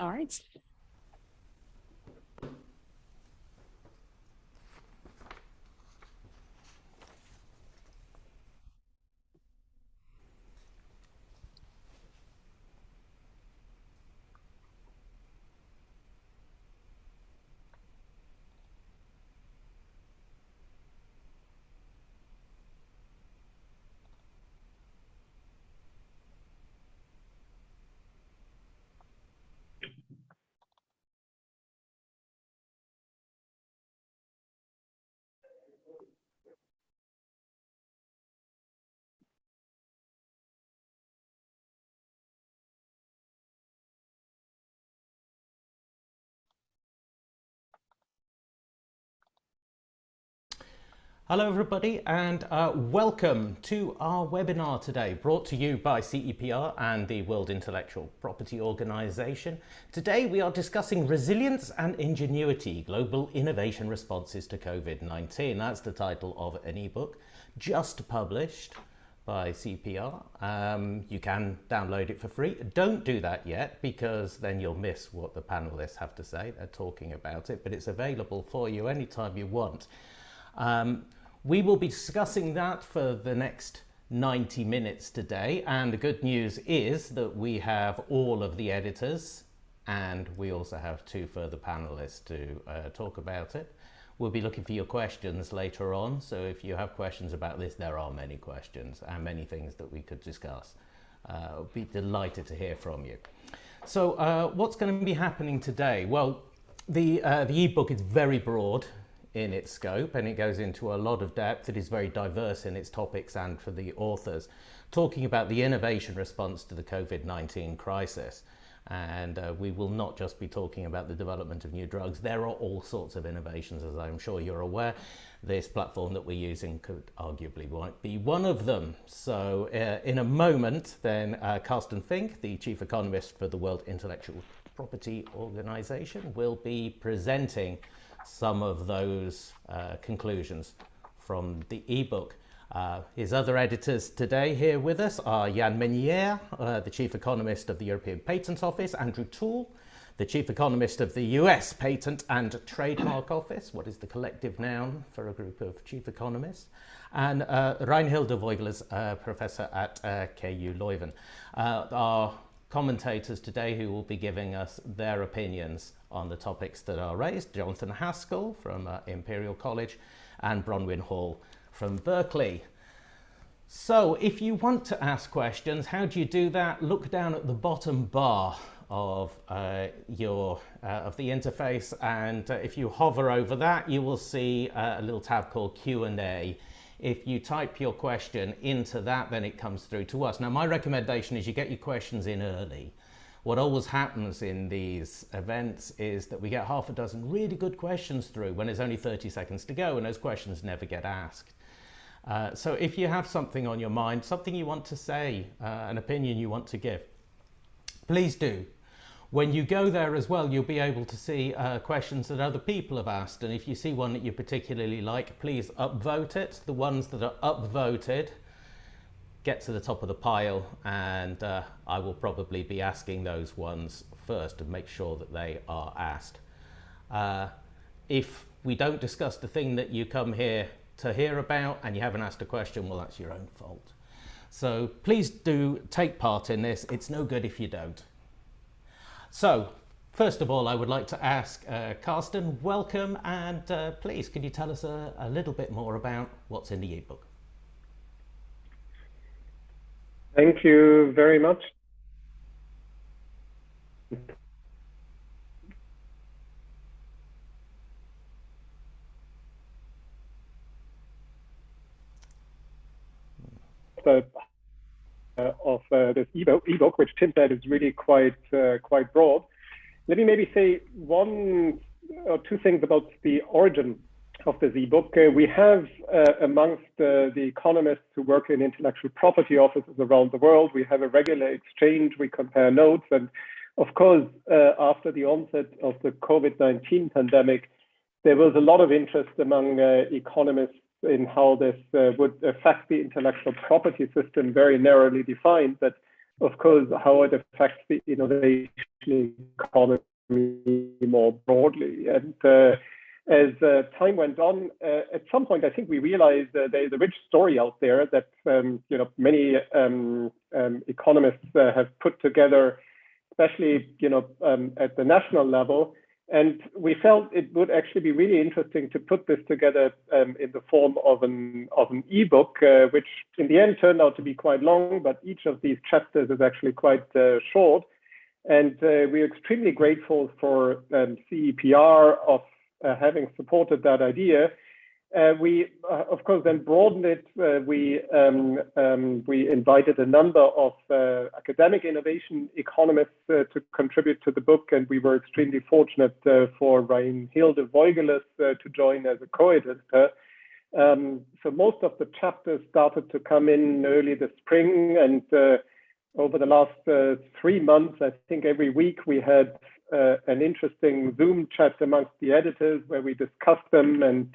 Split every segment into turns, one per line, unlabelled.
All right.
Hello everybody, and welcome to our webinar today, brought to you by CEPR and the World Intellectual Property Organization. Today we are discussing resilience and ingenuity, global innovation responses to COVID-19. That's the title of an ebook just published by CEPR. You can download it for free. Don't do that yet, because then you'll miss what the panelists have to say. They're talking about it, but it's available for you anytime you want. We will be discussing that for the next 90 minutes today, and the good news is that we have all of the editors, and we also have two further panelists to talk about it. We'll be looking for your questions later on, so if you have questions about this, there are many questions and many things that we could discuss. I'll be delighted to hear from you. So what's going to be happening today? Well, the ebook is very broad in its scope, and it goes into a lot of depth. It is very diverse in its topics and for the authors, talking about the innovation response to the COVID-19 crisis. And we will not just be talking about the development of new drugs. There are all sorts of innovations, as I'm sure you're aware. This platform that we're using could arguably be one of them. So in a moment, then Carsten Fink, the chief economist for the World Intellectual Property Organization, will be presenting some of those conclusions from the ebook. His other editors today here with us are Jan Menier, the chief economist of the European Patent Office, Andrew Toole, the chief economist of the US Patent and Trademark Office, what is the collective noun for a group of chief economists, and Reinhilde Voigelers, professor at KU Leuven. Our commentators today who will be giving us their opinions on the topics that are raised: Jonathan Haskell from Imperial College and Bronwyn Hall from Berkeley. So if you want to ask questions, how do you do that? Look down at the bottom bar of the interface, and if you hover over that, you will see a little tab called Q&A. If you type your question into that, then it comes through to us. Now, my recommendation is you get your questions in early. What always happens in these events is that we get half a dozen really good questions through when there's only 30 seconds to go, and those questions never get asked. So if you have something on your mind, something you want to say, an opinion you want to give, please do. When you go there as well, you'll be able to see questions that other people have asked, and if you see one that you particularly like, please upvote it. The ones that are upvoted get to the top of the pile, and I will probably be asking those ones first to make sure that they are asked. If we don't discuss the thing that you come here to hear about and you haven't asked a question, well, that's your own fault. So please do take part in this. It's no good if you don't. So first of all, I would like to ask Carsten, welcome, and please, could you tell us a little bit more about what's in the ebook?
Thank you very much. Of this ebook, which Tim said is really quite broad. Let me maybe say one or two things about the origin of this ebook. We have amongst the economists who work in intellectual property offices around the world, we have a regular exchange, we compare notes, and of course, after the onset of the COVID-19 pandemic, there was a lot of interest among economists in how this would affect the intellectual property system, very narrowly defined, but of course, how it affects the innovation economy more broadly. And as time went on, at some point, I think we realized there's a rich story out there that many economists have put together, especially at the national level. And we felt it would actually be really interesting to put this together in the form of an ebook, which in the end turned out to be quite long, but each of these chapters is actually quite short. And we're extremely grateful for CEPR of having supported that idea. We, of course, then broadened it. We invited a number of academic innovation economists to contribute to the book, and we were extremely fortunate for Reinhilde Voigeles to join as a co-editor. So most of the chapters started to come in early this spring, and over the last 3 months, I think every week we had an interesting Zoom chat amongst the editors where we discussed them and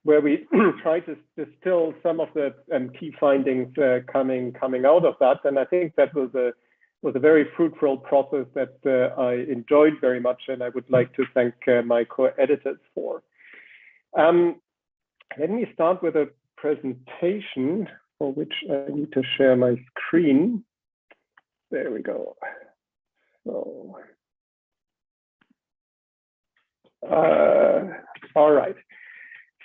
where we try to distill some of the key findings coming out of that. And I think that was a very fruitful process that I enjoyed very much, and I would like to thank my co-editors for. Let me start with a presentation for which I need to share my screen. There we go. So, all right.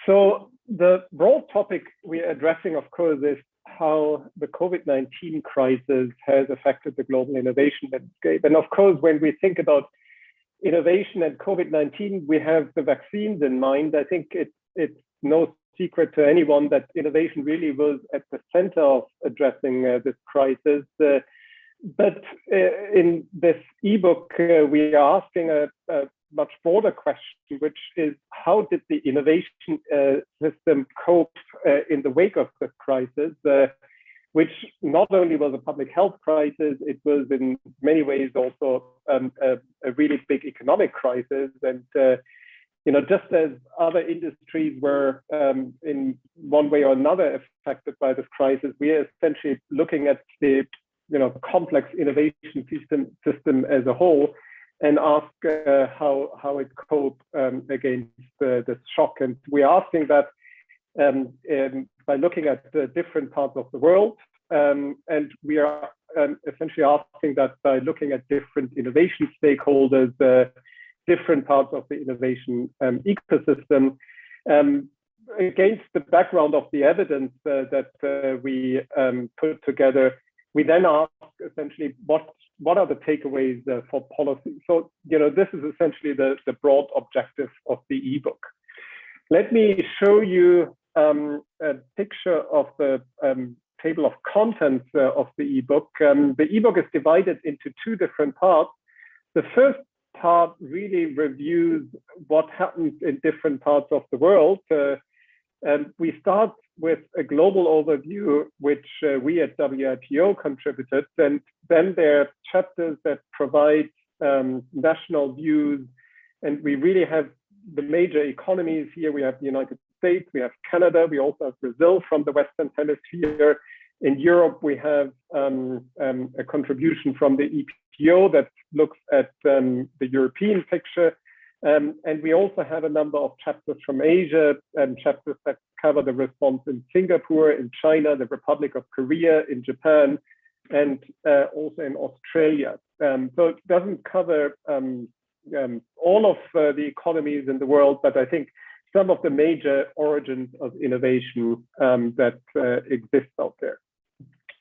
So the broad topic we're addressing, of course, is how the COVID-19 crisis has affected the global innovation landscape. And of course, when we think about innovation and COVID-19, we have the vaccines in mind. I think it's no secret to anyone that innovation really was at the center of addressing this crisis. But in this ebook, we are asking a much broader question, which is how did the innovation system cope in the wake of this crisis, which not only was a public health crisis, it was in many ways also a really big economic crisis. And just as other industries were in one way or another affected by this crisis, we are essentially looking at the complex innovation system as a whole and ask how it coped against this shock. And we're asking that by looking at the different parts of the world. And we are essentially asking that by looking at different innovation stakeholders, different parts of the innovation ecosystem, against the background of the evidence that we put together. We then ask essentially what are the takeaways for policy. So this is essentially the broad objective of the ebook. Let me show you a picture of the table of contents of the ebook. The ebook is divided into 2 different parts. The first part really reviews what happens in different parts of the world. We start with a global overview, which we at WIPO contributed, and then there are chapters that provide national views, and we really have the major economies here. We have the United States, we have Canada, we also have Brazil from the Western Hemisphere. In Europe, we have a contribution from the EPO that looks at the European picture. And we also have a number of chapters from Asia, chapters that cover the response in Singapore, in China, the Republic of Korea, in Japan, and also in Australia. So it doesn't cover all of the economies in the world, but I think some of the major origins of innovation that exist out there.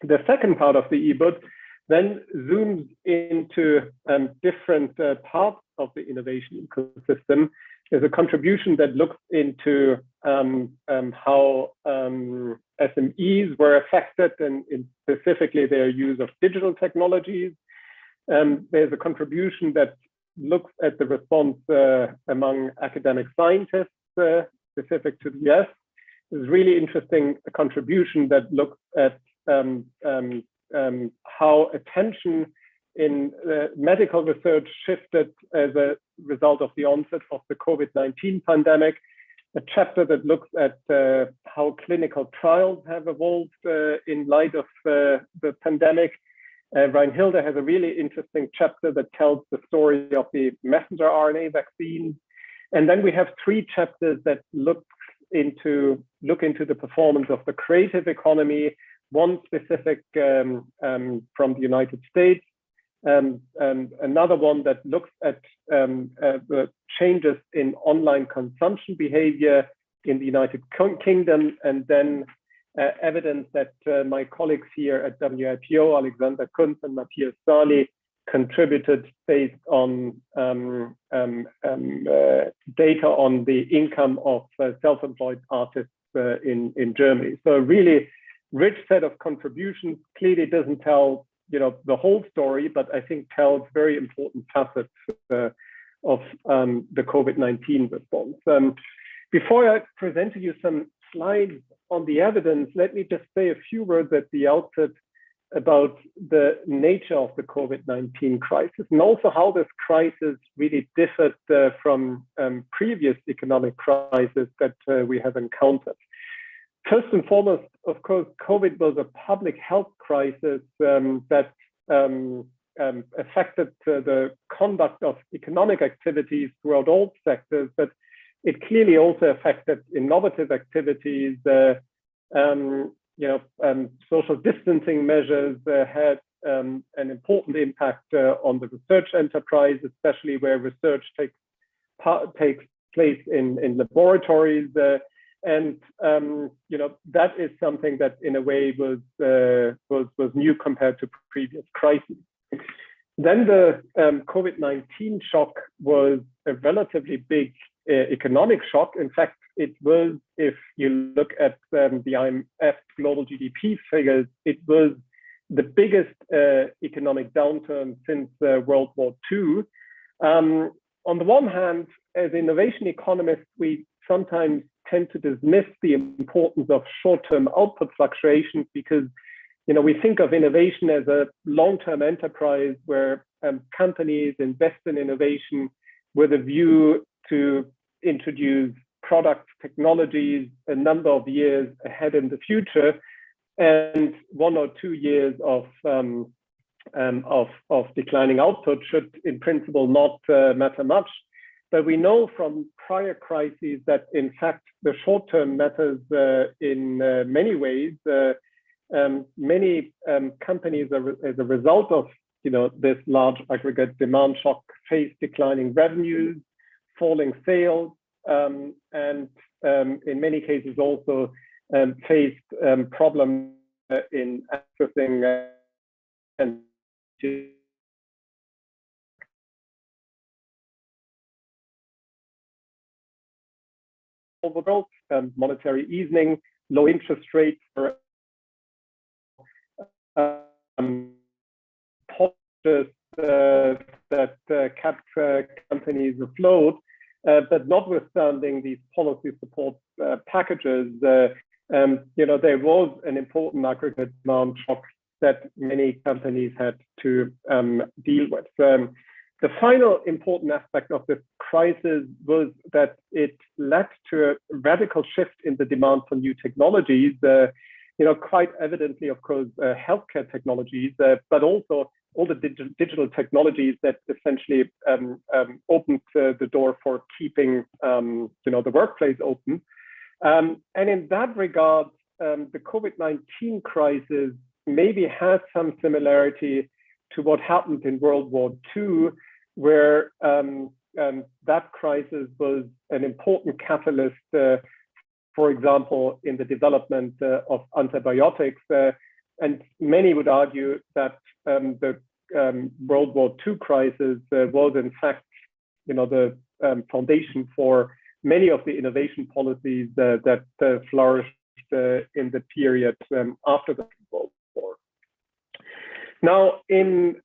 The second part of the ebook then zooms into different parts of the innovation ecosystem. There's a contribution that looks into how SMEs were affected and specifically their use of digital technologies. There's a contribution that looks at the response among academic scientists specific to the US. There's really interesting contribution that looks at how attention in medical research shifted as a result of the onset of the COVID-19 pandemic. A chapter that looks at how clinical trials have evolved in light of the pandemic. Reinhilde has a really interesting chapter that tells the story of the messenger RNA vaccine. And then we have 3 chapters that look into the performance of the creative economy, one specific from the United States, and another one that looks at the changes in online consumption behavior in the United Kingdom, and then evidence that my colleagues here at WIPO, Alexander Kunz and Matthias Sali, contributed based on data on the income of self-employed artists in Germany. So a really rich set of contributions. Clearly doesn't tell the whole story, but I think tells very important facets of the COVID-19 response. Before I present to you some slides on the evidence, let me just say a few words at the outset about the nature of the COVID-19 crisis, and also how this crisis really differed from previous economic crises that we have encountered. First and foremost, of course, COVID was a public health crisis that affected the conduct of economic activities throughout all sectors, but it clearly also affected innovative activities. Social distancing measures had an important impact on the research enterprise, especially where research takes place in laboratories. And that is something that in a way was new compared to previous crises. Then the COVID-19 shock was a relatively big economic shock. In fact, it was, if you look at the IMF global GDP figures, it was the biggest economic downturn since World War II. On the one hand, as innovation economists, we sometimes tend to dismiss the importance of short-term output fluctuations because we think of innovation as a long-term enterprise where companies invest in innovation with a view to introduce product technologies a number of years ahead in the future, and 1 or 2 years of declining output should in principle not matter much. But we know from prior crises that in fact the short term matters in many ways. Many companies as a result of this large aggregate demand shock face declining revenues, falling sales, and in many cases also faced problems in accessing and overall monetary easing, low interest rates, policies that kept companies afloat. But notwithstanding these policy support packages, there was an important aggregate demand shock that many companies had to deal with. The final important aspect of this crisis was that it led to a radical shift in the demand for new technologies, quite evidently, of course, healthcare technologies, but also all the digital technologies that essentially opened the door for keeping the workplace open. And in that regard, the COVID-19 crisis maybe has some similarity to what happened in World War II, where that crisis was an important catalyst, for example, in the development of antibiotics. And many would argue that the World War II crisis was in fact, the foundation for many of the innovation policies that flourished in the period after the World War. Now, in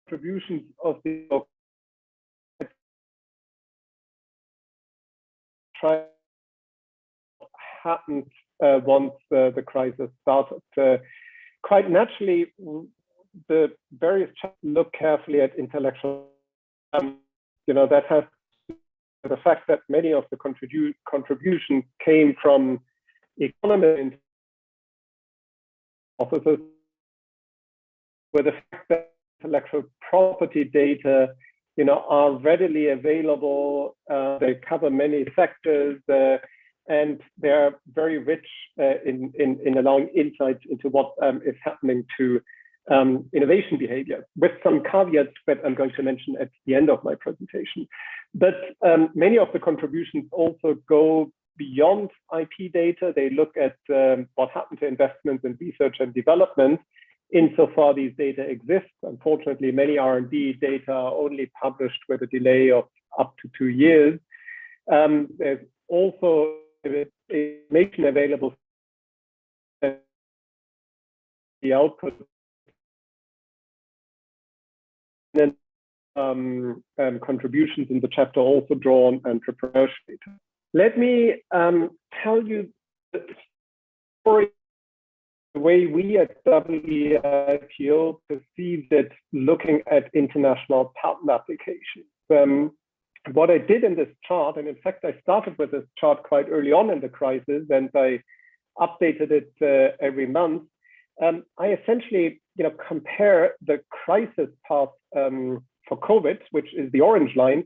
contributions of the book, happened once the crisis started. Quite naturally, the various chapters look carefully at intellectual. That has the fact that many of the contributions came from economists, officers, where the fact that intellectual property data, are readily available. They cover many sectors, and they're very rich in allowing insights into what is happening to innovation behavior, with some caveats that I'm going to mention at the end of my presentation. But many of the contributions also go beyond IP data. They look at what happened to investments in research and development, insofar these data exist. Unfortunately, many R&D data are only published with a delay of up to 2 years. There's also information available. The output and contributions in the chapter also draw on entrepreneurship data. Let me tell you the story, the way we at WIPO perceived it looking at international patent applications. What I did in this chart, and in fact, I started with this chart quite early on in the crisis, and I updated it every month. I essentially, compare the crisis path for COVID, which is the orange line,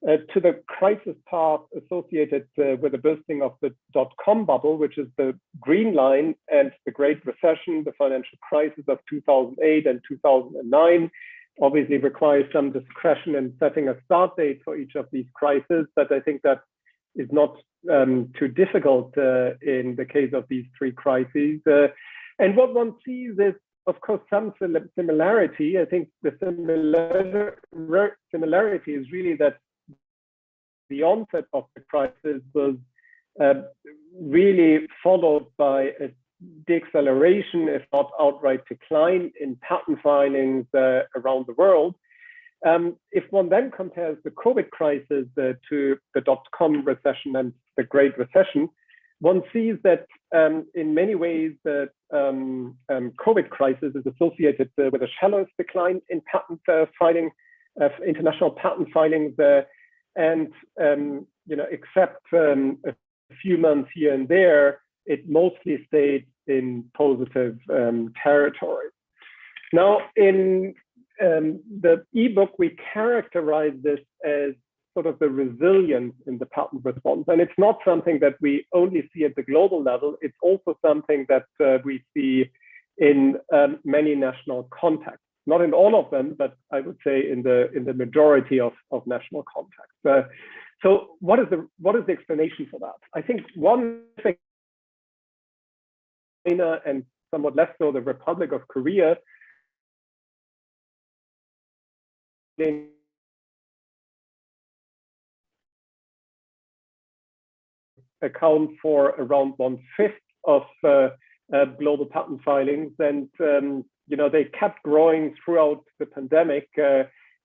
to the crisis path associated with the bursting of the dot-com bubble, which is the green line, and the Great Recession, the financial crisis of 2008 and 2009. Obviously requires some discretion in setting a start date for each of these crises, but I think that is not too difficult in the case of these three crises. And what one sees is, of course, some similarity. I think the similarity is really that the onset of the crisis was really followed by a deceleration, if not outright decline, in patent filings around the world. If one then compares the COVID crisis to the dot-com recession and the Great Recession, one sees that in many ways the COVID crisis is associated with a shallow decline in patent filing, international patent filings, and except a few months here and there, it mostly stayed in positive territory. Now, in the eBook, we characterize this as sort of the resilience in the patent response. And it's not something that we only see at the global level. It's also something that we see in many national contexts. Not in all of them, but I would say in the majority of national contexts. So what is the explanation for that? I think one thing, China and somewhat less so the Republic of Korea, account for around 1/5 of global patent filings, and they kept growing throughout the pandemic,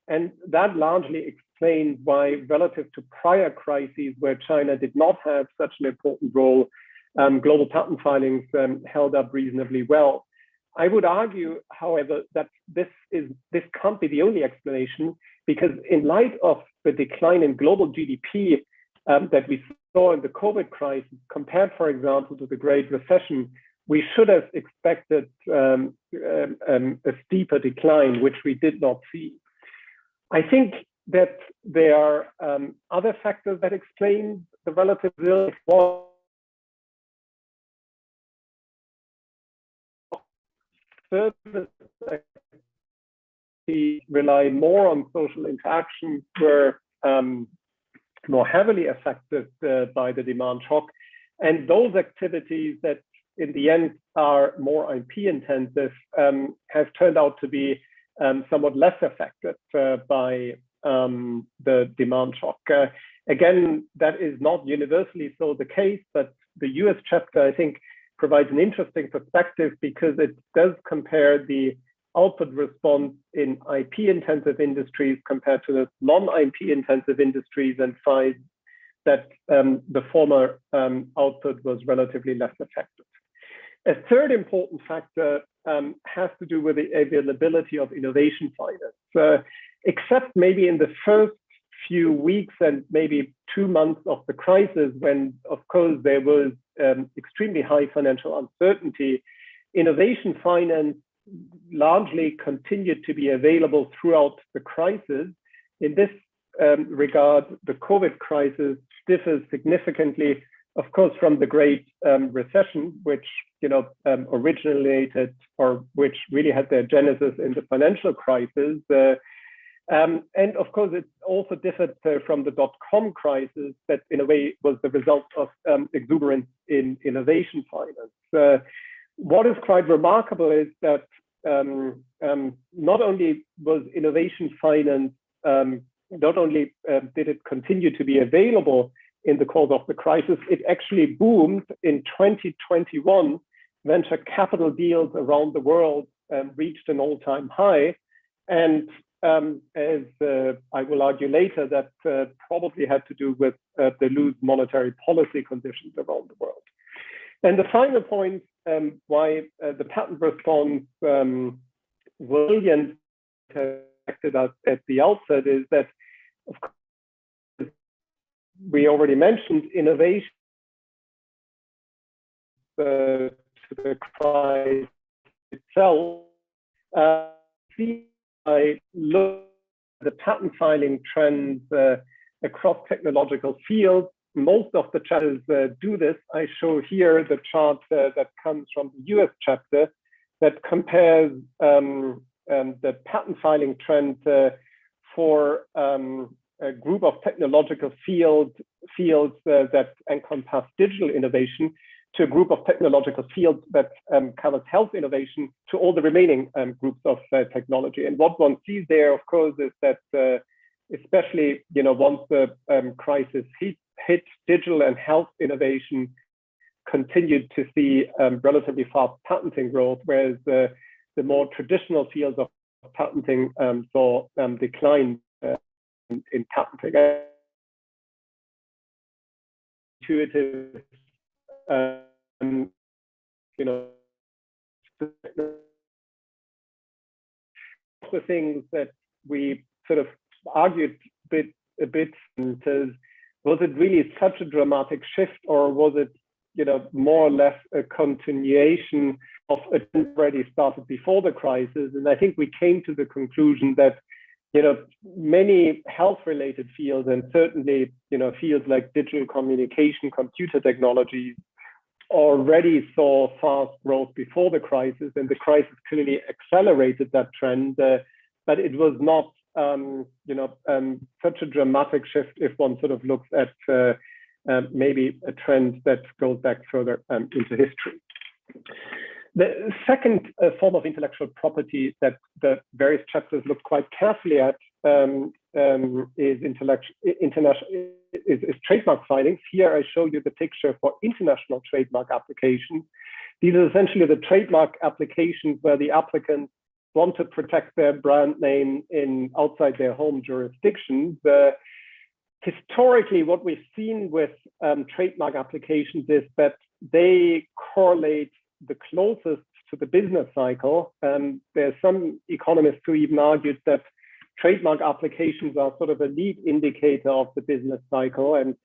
and that largely explains why, relative to prior crises where China did not have such an important role, global patent filings held up reasonably well. I would argue, however, that this can't be the only explanation, because in light of the decline in global GDP that we saw in the COVID crisis, compared, for example, to the Great Recession, we should have expected a steeper decline, which we did not see. I think that there are other factors that explain the relative resilience. Services rely more on social interaction, were more heavily affected by the demand shock. And those activities that in the end are more IP intensive have turned out to be somewhat less affected by the demand shock. Again, that is not universally so the case, but the US chapter, I think, provides an interesting perspective, because it does compare the output response in IP intensive industries compared to the non-IP intensive industries, and finds that the former output was relatively less affected. A third important factor has to do with the availability of innovation finance. Except maybe in the first few weeks and maybe 2 months of the crisis, when, of course, there was extremely high financial uncertainty, innovation finance largely continued to be available throughout the crisis. In this regard, the COVID crisis differs significantly, of course, from the Great Recession, which originated, or which really had their genesis in the financial crisis. And of course, it also differed from the dot-com crisis that in a way was the result of exuberance in innovation finance. What is quite remarkable is that not only was innovation finance, not only did it continue to be available in the course of the crisis, it actually boomed in 2021. Venture capital deals around the world reached an all-time high. And as I will argue later, that probably had to do with the loose monetary policy conditions around the world. And the final point why the patent response Williams acted at the outset is that, of course, we already mentioned innovation to the crisis itself. I look at the patent filing trends across technological fields. Most of the chapters do this. I show here the chart that comes from the US chapter that compares the patent filing trend for a group of technological fields that encompass digital innovation to a group of technological fields that covers health innovation to all the remaining groups of technology. And what one sees there, of course, is that especially once the crisis hit, digital and health innovation continued to see relatively fast patenting growth, whereas the more traditional fields of patenting saw decline in patenting. Intuitive, the things that we sort of argued a bit is, was it really such a dramatic shift, or was it more or less a continuation of a trend already started before the crisis? And I think we came to the conclusion that many health-related fields, and certainly fields like digital communication, computer technologies, already saw fast growth before the crisis, and the crisis clearly accelerated that trend. But it was not such a dramatic shift if one sort of looks at maybe a trend that goes back further into history. The second form of intellectual property that the various chapters look quite carefully at is trademark filings. Here I show you the picture for international trademark applications. These are essentially the trademark applications where the applicants want to protect their brand name outside their home jurisdictions. Historically, what we've seen with trademark applications is that they correlate the closest to the business cycle. There's some economists who even argued that trademark applications are sort of a lead indicator of the business cycle. And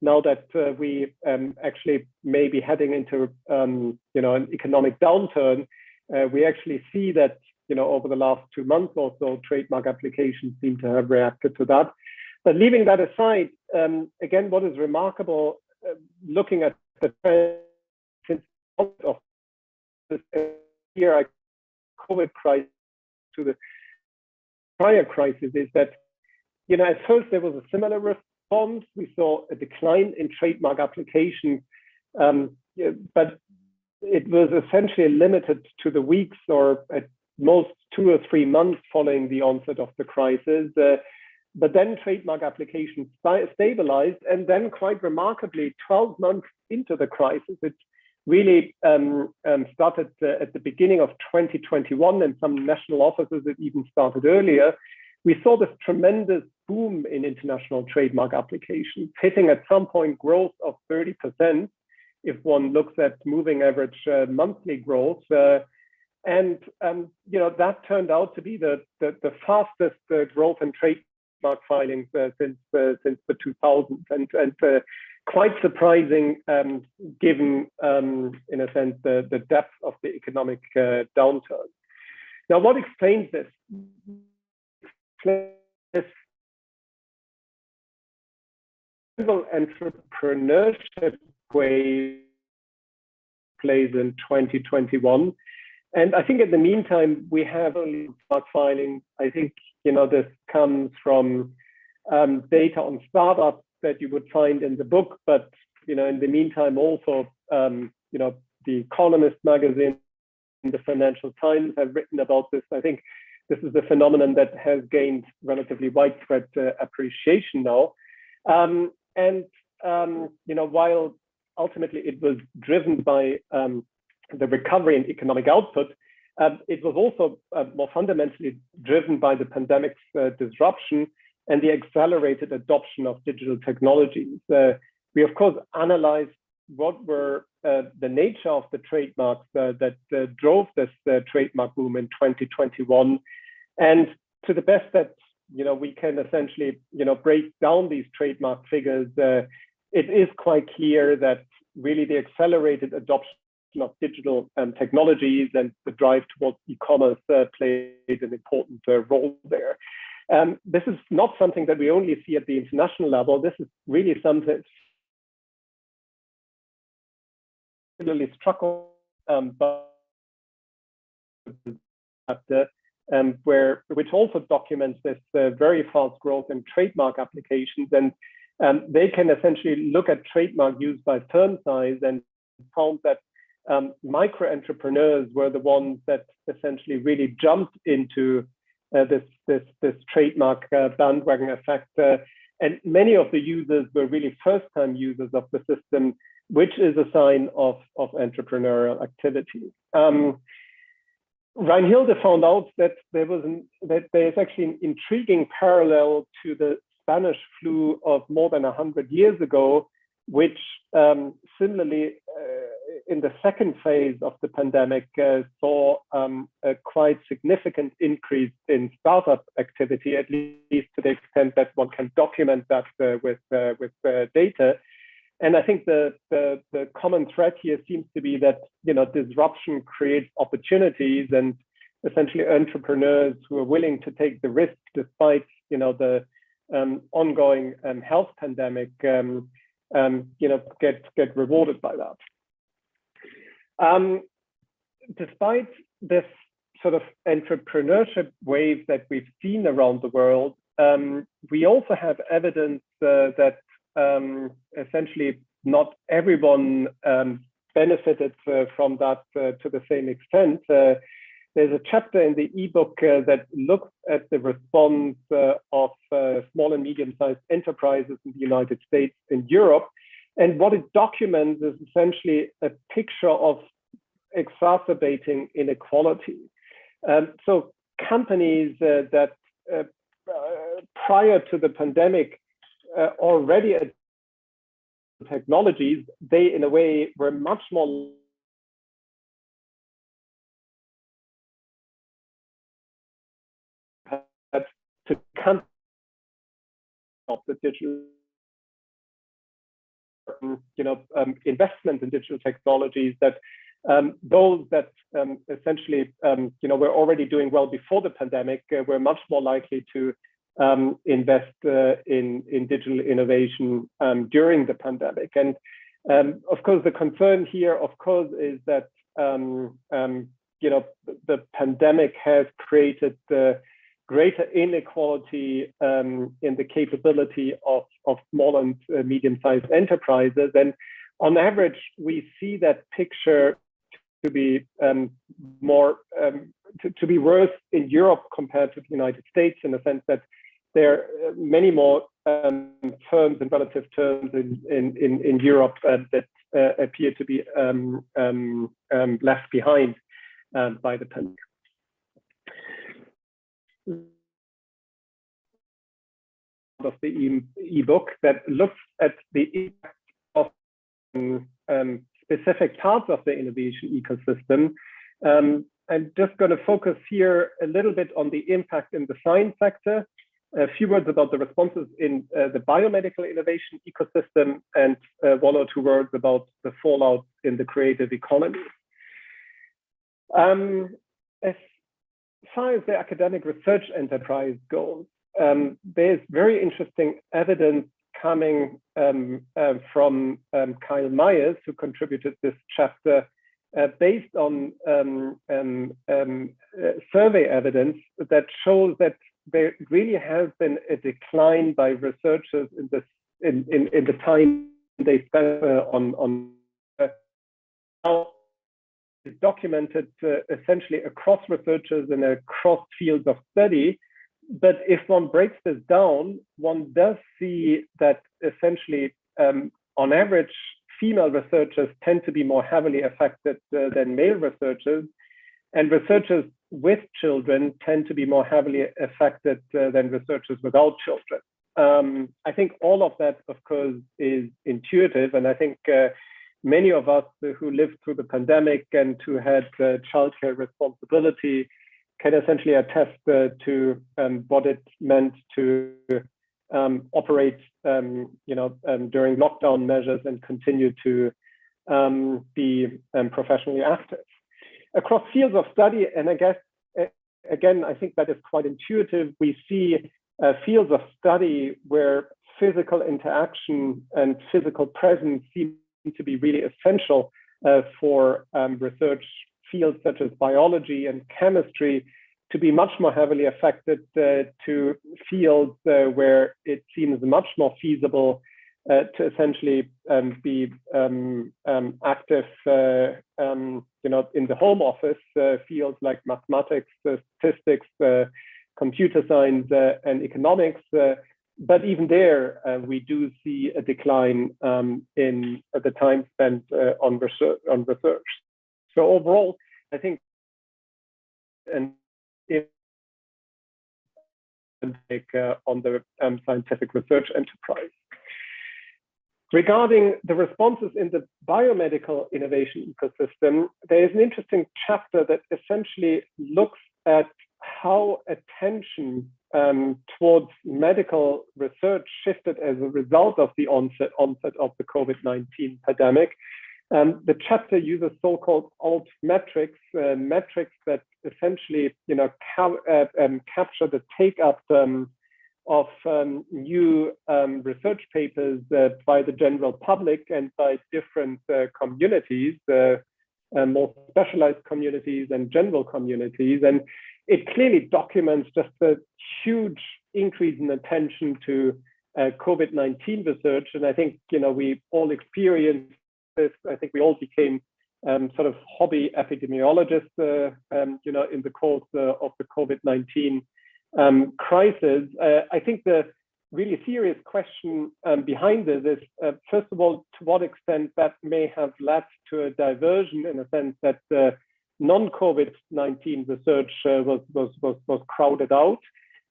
now that we actually may be heading into an economic downturn, we actually see that over the last 2 months or so, trademark applications seem to have reacted to that. But leaving that aside, again, what is remarkable, looking at the trend since of this year, COVID crisis to the prior crisis, is that at first there was a similar response. We saw a decline in trademark applications, but it was essentially limited to the weeks or at most 2 or 3 months following the onset of the crisis. But then trademark applications stabilized, and then quite remarkably, 12 months into the crisis, it really started at the beginning of 2021, and some national offices it even started earlier. We saw this tremendous boom in international trademark applications, hitting at some point growth of 30%, if one looks at moving average monthly growth. And that turned out to be the fastest growth in trademark filings since the 2000s, and quite surprising given, in a sense, the depth of the economic downturn. Now, what explains this? This entrepreneurship wave plays in 2021. And I think in the meantime, we have only start filing. I think, this comes from data on startups that you would find in the book, but, in the meantime, also, the Economist magazine, the Financial Times have written about this. I think this is a phenomenon that has gained relatively widespread appreciation now. While ultimately it was driven by the recovery in economic output, it was also more fundamentally driven by the pandemic's disruption and the accelerated adoption of digital technologies. We, of course, analyzed what were the nature of the trademarks that drove this trademark boom in 2021. And to the best that we can essentially break down these trademark figures, it is quite clear that really the accelerated adoption of digital technologies and the drive towards e-commerce played an important role there. This is not something that we only see at the international level. This is really something particularly struck which also documents this very fast growth in trademark applications. And they can essentially look at trademark use by firm size and found that micro entrepreneurs were the ones that essentially really jumped into this trademark bandwagon effect. And many of the users were really first-time users of the system, which is a sign of entrepreneurial activity. Reinhilde found out that there's actually an intriguing parallel to the Spanish flu of more than 100 years ago, which similarly in the second phase of the pandemic saw a quite significant increase in startup activity, at least to the extent that one can document that with data. And I think the common thread here seems to be that disruption creates opportunities, and essentially entrepreneurs who are willing to take the risk despite the ongoing health pandemic get rewarded by that. Despite this sort of entrepreneurship wave that we've seen around the world, we also have evidence that essentially not everyone benefited from that to the same extent. There's a chapter in the eBook that looks at the response of small and medium-sized enterprises in the United States and Europe. And what it documents is essentially a picture of exacerbating inequality. So companies that prior to the pandemic already had technologies, they in a way were much more to come of the digital investment in digital technologies, that those that essentially were already doing well before the pandemic were much more likely to invest in digital innovation during the pandemic. And of course, the concern here, of course, is that the pandemic has created greater inequality in the capability of small and medium-sized enterprises. And on average, we see that picture to be more to be worse in Europe compared to the United States, in the sense that there are many more firms in relative terms in Europe that appear to be left behind by the pandemic. Of the eBook that looks at the impact of specific parts of the innovation ecosystem. I'm just going to focus here a little bit on the impact in the science sector, a few words about the responses in the biomedical innovation ecosystem, and one or two words about the fallout in the creative economy. far as the academic research enterprise goes, there's very interesting evidence coming from Kyle Myers, who contributed this chapter, based on survey evidence that shows that there really has been a decline by researchers in the time they spend on now is documented essentially across researchers and across fields of study. But if one breaks this down, one does see that essentially, on average, female researchers tend to be more heavily affected than male researchers, and researchers with children tend to be more heavily affected than researchers without children. I think all of that, of course, is intuitive, and I think many of us who lived through the pandemic and who had childcare responsibility can essentially attest to what it meant to operate, during lockdown measures and continue to be professionally active across fields of study. And I guess again, I think that is quite intuitive. We see fields of study where physical interaction and physical presence seem to be really essential for research fields such as biology and chemistry to be much more heavily affected to fields where it seems much more feasible to essentially be active, in the home office, fields like mathematics, statistics, computer science, and economics. But even there, we do see a decline in the time spent on research. So overall, I think, and on the scientific research enterprise. Regarding the responses in the biomedical innovation ecosystem, there is an interesting chapter that essentially looks at how attention towards medical research shifted as a result of the onset of the COVID-19 pandemic. The chapter uses so-called alt metrics, metrics that essentially, capture the take-up of new research papers by the general public and by different communities, more specialized communities and general communities. And it clearly documents just a huge increase in attention to COVID-19 research. And I think, we all experienced this. I think we all became sort of hobby epidemiologists, in the course of the COVID-19 crisis. I think the really serious question behind this is, first of all, to what extent that may have led to a diversion, in a sense that non-COVID-19 research was crowded out,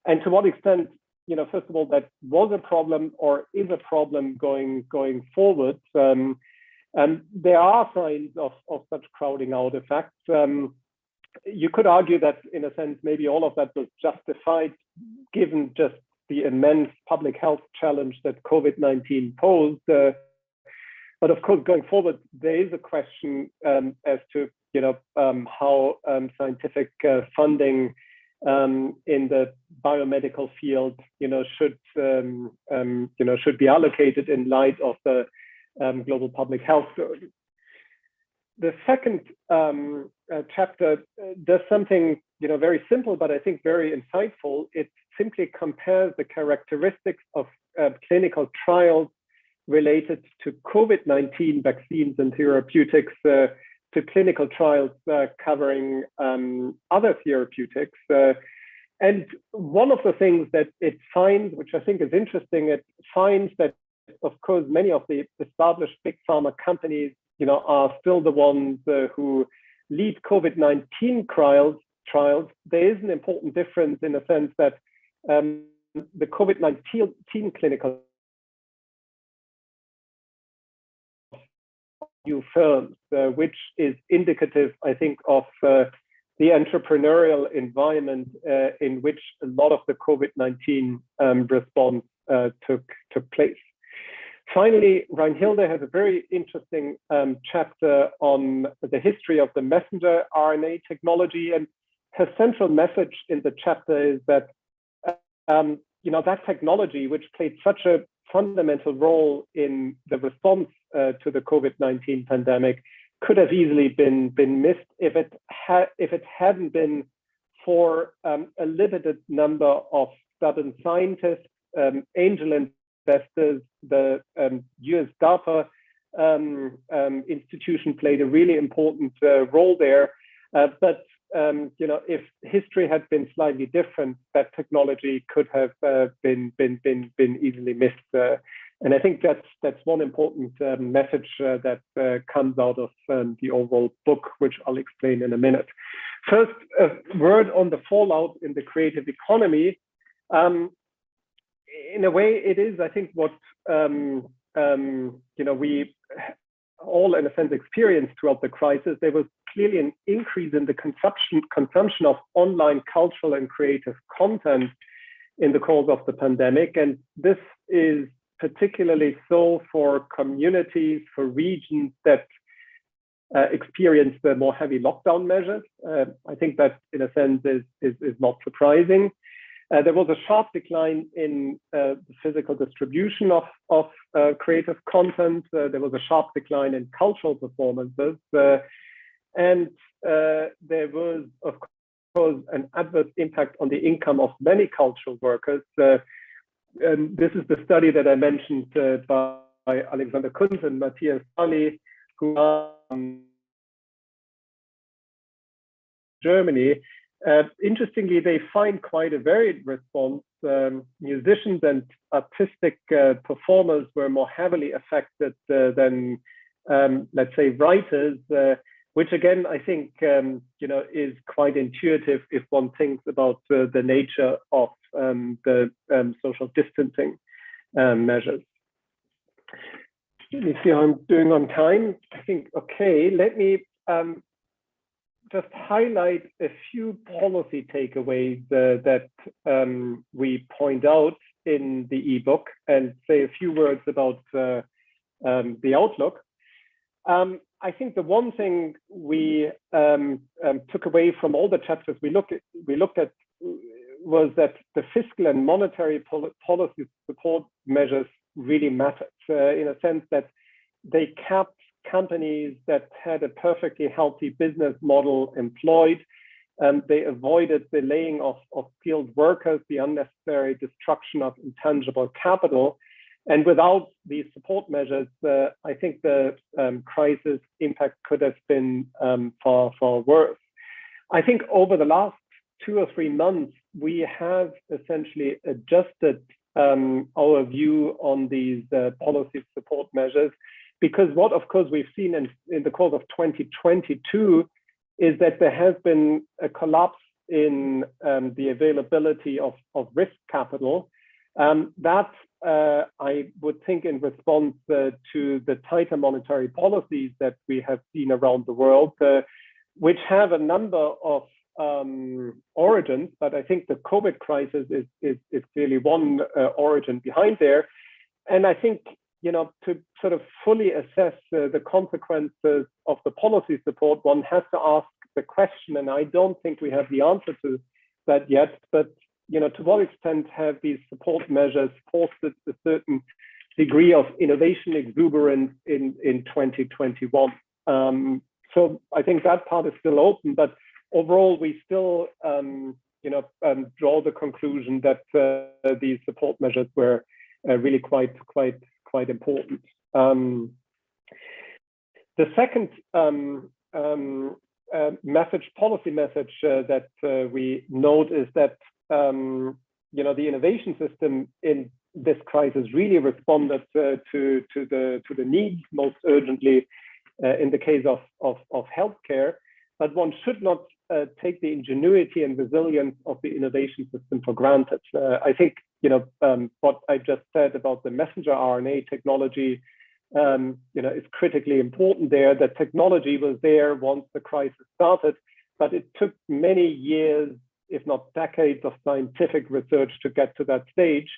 and to what extent, first of all, that was a problem or is a problem going forward. And there are signs of such crowding out effects. You could argue that, in a sense, maybe all of that was justified given just the immense public health challenge that COVID-19 posed. But of course, going forward, there is a question as to how scientific funding in the biomedical field, should be allocated in light of the global public health burden. The second chapter does something very simple, but I think very insightful. It simply compares the characteristics of clinical trials related to COVID-19 vaccines and therapeutics to clinical trials covering other therapeutics. And one of the things that it finds, which I think is interesting, it finds that, of course, many of the established big pharma companies, are still the ones who lead COVID-19 trials. There is an important difference in the sense that the COVID-19 clinical new firms, which is indicative, I think, of the entrepreneurial environment in which a lot of the COVID-19 response took place. Finally, Reinhilde has a very interesting chapter on the history of the messenger RNA technology. And her central message in the chapter is that that technology, which played such a fundamental role in the response to the COVID-19 pandemic, could have easily been missed if it hadn't been for a limited number of stubborn scientists, angel investors. The US DARPA institution played a really important role there. But if history had been slightly different, that technology could have been easily missed. And I think that's one important message that comes out of the overall book, which I'll explain in a minute. First, a word on the fallout in the creative economy. In a way, it is, I think, what we all, in a sense, experienced throughout the crisis. There was clearly an increase in the consumption of online cultural and creative content in the course of the pandemic, and this is particularly so for communities, for regions that experienced the more heavy lockdown measures. I think that, in a sense, is not surprising. There was a sharp decline in the physical distribution of creative content. There was a sharp decline in cultural performances. And there was, of course, an adverse impact on the income of many cultural workers. And this is the study that I mentioned by Alexander Kunz and Matthias Sally, who are in Germany. Interestingly, they find quite a varied response. Musicians and artistic performers were more heavily affected than, let's say, writers, which again, I think, is quite intuitive if one thinks about the nature of the social distancing measures. Let me see how I'm doing on time. I think, okay, let me just highlight a few policy takeaways that we point out in the ebook and say a few words about the outlook. I think the one thing we took away from all the chapters we looked at was that the fiscal and monetary policy support measures really mattered in a sense that they kept companies that had a perfectly healthy business model employed. They avoided the laying of skilled workers, the unnecessary destruction of intangible capital. And without these support measures, I think the crisis impact could have been far, far worse. I think over the last 2 or 3 months, we have essentially adjusted our view on these policy support measures, because what, of course, we've seen in the course of 2022 is that there has been a collapse in the availability of risk capital. That I would think in response to the tighter monetary policies that we have seen around the world, which have a number of origins, but I think the COVID crisis is clearly one origin behind there. And I think, to sort of fully assess the consequences of the policy support, one has to ask the question, and I don't think we have the answer to that yet, but to what extent have these support measures fostered a certain degree of innovation exuberance in 2021? So I think that part is still open, but overall, we still draw the conclusion that these support measures were really quite important. The second policy message that we note is that the innovation system in this crisis really responded to the needs most urgently in the case of healthcare, but one should not take the ingenuity and resilience of the innovation system for granted. I think what I just said about the messenger RNA technology is critically important there. The technology was there once the crisis started, but it took many years, if not decades, of scientific research to get to that stage.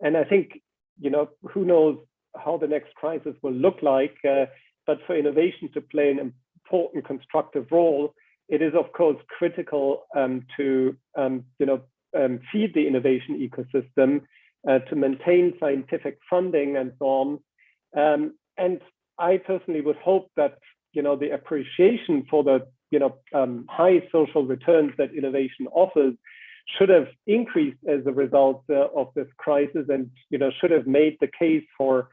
And I think, who knows how the next crisis will look like, but for innovation to play an important constructive role, it is of course critical to feed the innovation ecosystem, to maintain scientific funding and so on. And I personally would hope that the appreciation for the high social returns that innovation offers should have increased as a result of this crisis, and should have made the case for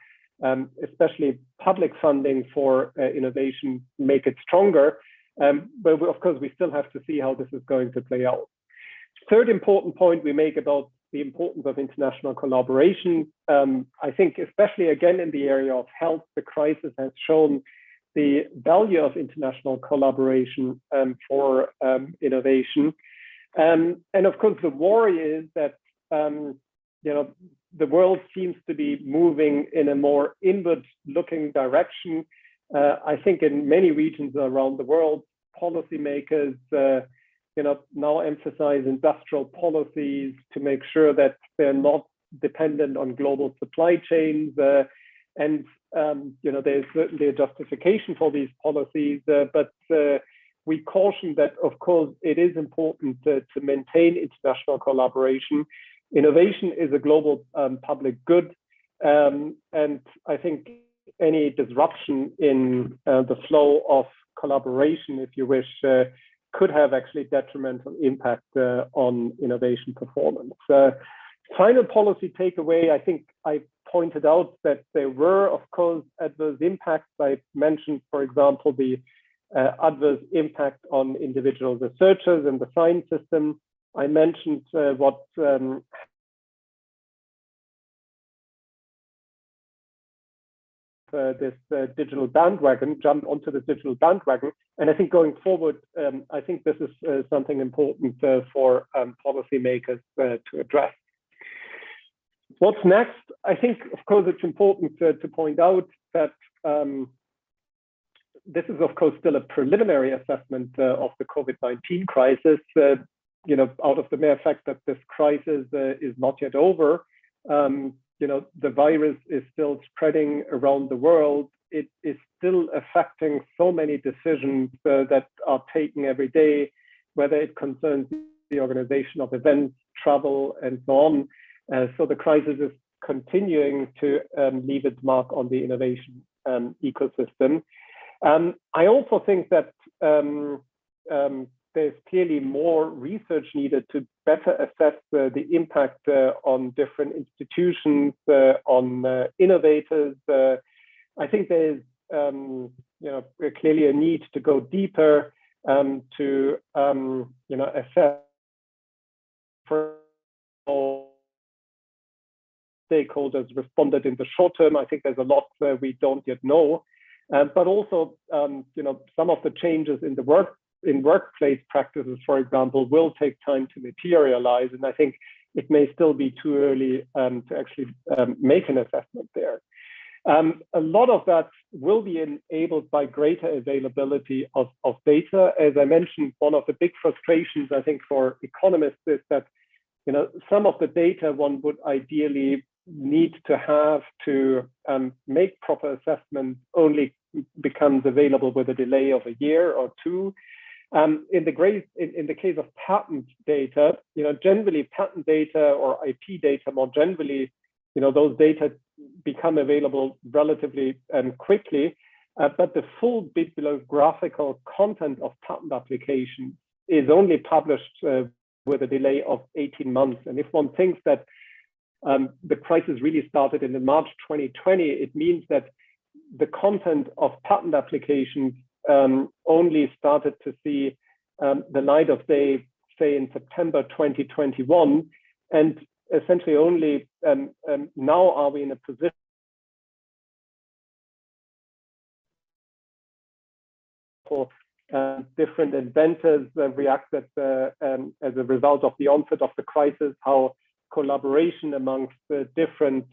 especially public funding for innovation, make it stronger. But of course, we still have to see how this is going to play out. Third important point we make about the importance of international collaboration. I think especially again in the area of health, the crisis has shown the value of international collaboration for innovation. And of course, the worry is that the world seems to be moving in a more inward-looking direction. I think in many regions around the world, policymakers now emphasize industrial policies to make sure that they're not dependent on global supply chains. And there's certainly a justification for these policies, but we caution that, of course, it is important to maintain international collaboration. Innovation is a global public good, and I think any disruption in the flow of collaboration, if you wish, could have actually detrimental impact on innovation performance. Final policy takeaway, I think I pointed out that there were, of course, adverse impacts. I mentioned, for example, the adverse impact on individual researchers and the science system. I mentioned what this digital bandwagon, jumped onto the digital bandwagon. And I think going forward, I think this is something important for policymakers to address. What's next? I think, of course, it's important to point out that this is, of course, still a preliminary assessment of the COVID-19 crisis. Out of the mere fact that this crisis is not yet over, the virus is still spreading around the world. It is still affecting so many decisions that are taken every day, whether it concerns the organization of events, travel, and so on. So the crisis is continuing to leave its mark on the innovation ecosystem. I also think that there's clearly more research needed to better assess the impact on different institutions, on innovators. I think there's clearly a need to go deeper to assess for stakeholders responded in the short term. I think there's a lot we don't yet know, but also some of the changes in workplace practices, for example, will take time to materialize, and I think it may still be too early to actually make an assessment there. A lot of that will be enabled by greater availability of data. As I mentioned, one of the big frustrations, I think, for economists is that some of the data one would ideally need to have to make proper assessments only becomes available with a delay of a year or two. In the case of patent data, generally patent data or IP data more generally, those data become available relatively quickly, but the full bibliographical content of patent applications is only published with a delay of 18 months. And if one thinks that the crisis really started in March 2020, it means that the content of patent applications only started to see the light of day, say, in September 2021. And essentially only now are we in a position for different inventors reacted as a result of the onset of the crisis, how collaboration amongst different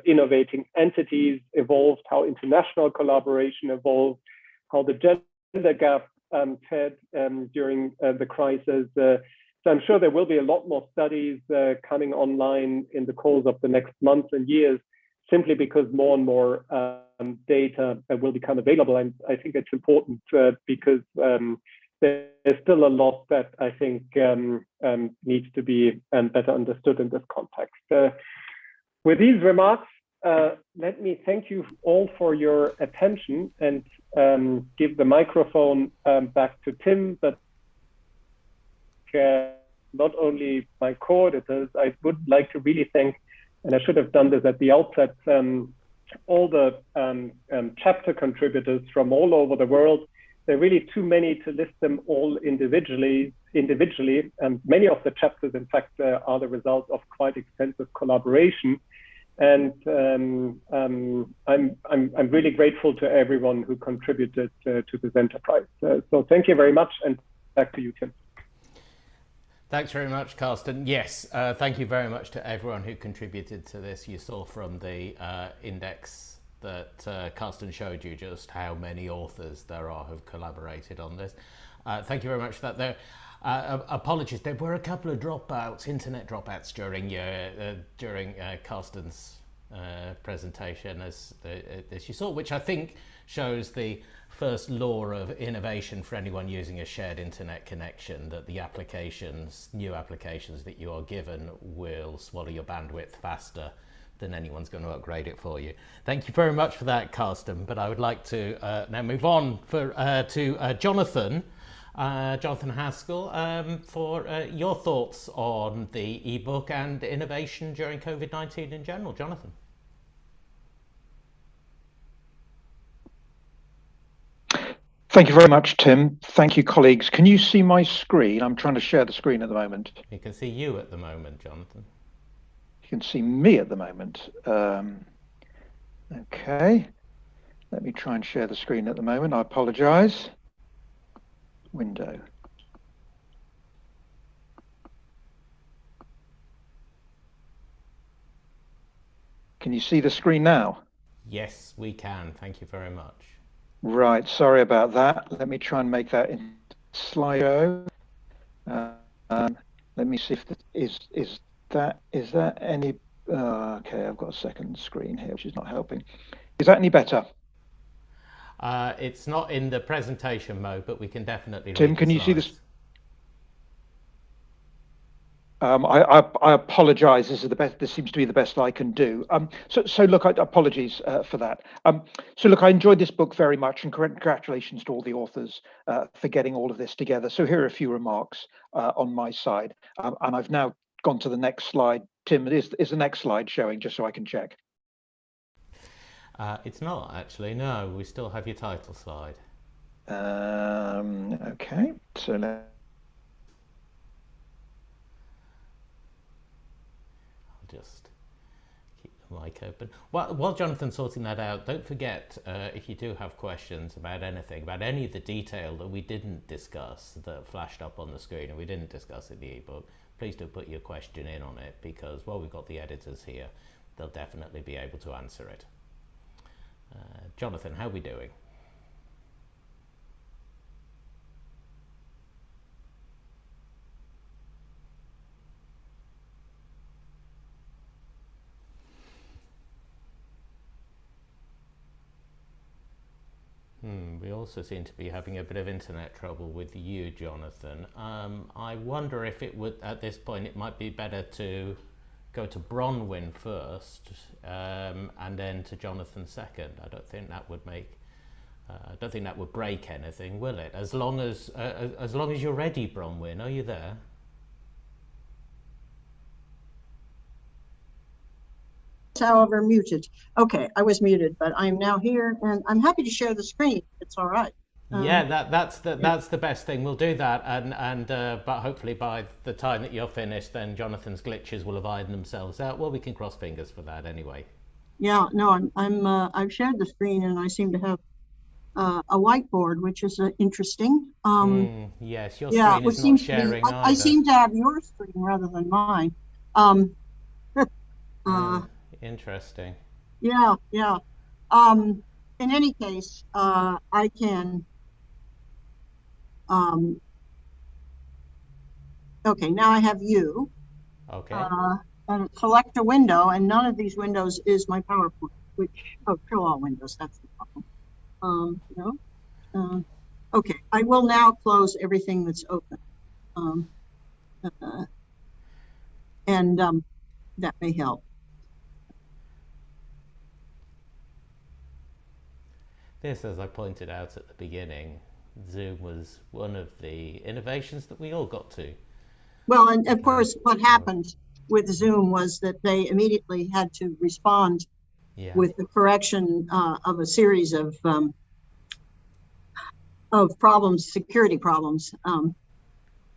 innovating entities evolved, how international collaboration evolved, how the gender gap fared during the crisis. So I'm sure there will be a lot more studies coming online in the course of the next months and years, simply because more and more data will become available. And I think it's important because there's still a lot that I think needs to be better understood in this context. With these remarks, let me thank you all for your attention and give the microphone back to Tim, but not only my co-editors, I would like to really thank, and I should have done this at the outset, all the chapter contributors from all over the world. There are really too many to list them all individually, and many of the chapters, in fact, are the result of quite extensive collaboration. And I'm really grateful to everyone who contributed to this enterprise. So thank you very much, and back to you, Tim.
Thanks very much, Carsten. Yes, thank you very much to everyone who contributed to this. You saw from the index that Carsten showed you just how many authors there are who've collaborated on this. Thank you very much for that. Apologies, there were a couple of dropouts, internet dropouts during Carsten's presentation, as you saw, which I think shows the first law of innovation for anyone using a shared internet connection, that the new applications that you are given will swallow your bandwidth faster than anyone's going to upgrade it for you. Thank you very much for that, Carsten. But I would like to now move on to Jonathan Haskell, for your thoughts on the ebook and innovation during COVID-19 in general. Jonathan.
Thank you very much, Tim. Thank you, colleagues. Can you see my screen? I'm trying to share the screen at the moment.
You can see you at the moment, Jonathan.
You can see me at the moment. Okay. Let me try and share the screen at the moment. I apologize. Window. Can you see the screen now?
Yes, we can. Thank you very much.
Right, sorry about that. Let me try and make that in Slido. Let me see if that is that any okay, I've got a second screen here which is not helping. Is that any better?
It's not in the presentation mode, but we can definitely
Tim,
read
can
the
you see
slides.
this? I apologize. This seems to be the best I can do. So look, apologies for that. So look, I enjoyed this book very much, and congratulations to all the authors for getting all of this together. So here are a few remarks on my side, and I've now gone to the next slide. Tim, is the next slide showing, just so I can check?
It's not actually. No, we still have your title slide.
Okay, so
Just keep the mic open. While Jonathan's sorting that out, don't forget, if you do have questions about anything, about any of the detail that we didn't discuss that flashed up on the screen and we didn't discuss in the ebook, please do put your question in on it, because while we've got the editors here, they'll definitely be able to answer it. Jonathan, how are we doing? We also seem to be having a bit of internet trouble with you, Jonathan. I wonder if it would, at this point, it might be better to go to Bronwyn first, and then to Jonathan second. I don't think that would make, I don't think that would break anything, will it? As long as you're ready, Bronwyn, are you there?
However, muted. Okay, I was muted, but I'm now here, and I'm happy to share the screen. It's all right.
Yeah, that's the best thing. We'll do that, and but hopefully by the time that you're finished, then Jonathan's glitches will have ironed themselves out. Well, we can cross fingers for that anyway.
Yeah, no, I've shared the screen, and I seem to have a whiteboard, which is interesting.
Yes, your screen is not sharing either.
I seem to have your screen rather than mine.
Interesting.
Yeah. In any case, I can. Okay, now I have you.
Okay.
And select a window, and none of these windows is my PowerPoint. Show all windows. That's the problem. Okay, I will now close everything that's open. And that may help.
This, as I pointed out at the beginning, Zoom was one of the innovations that we all got to.
Well, and of course, what happened with Zoom was that they immediately had to respond with the correction of a series of problems, security problems.
I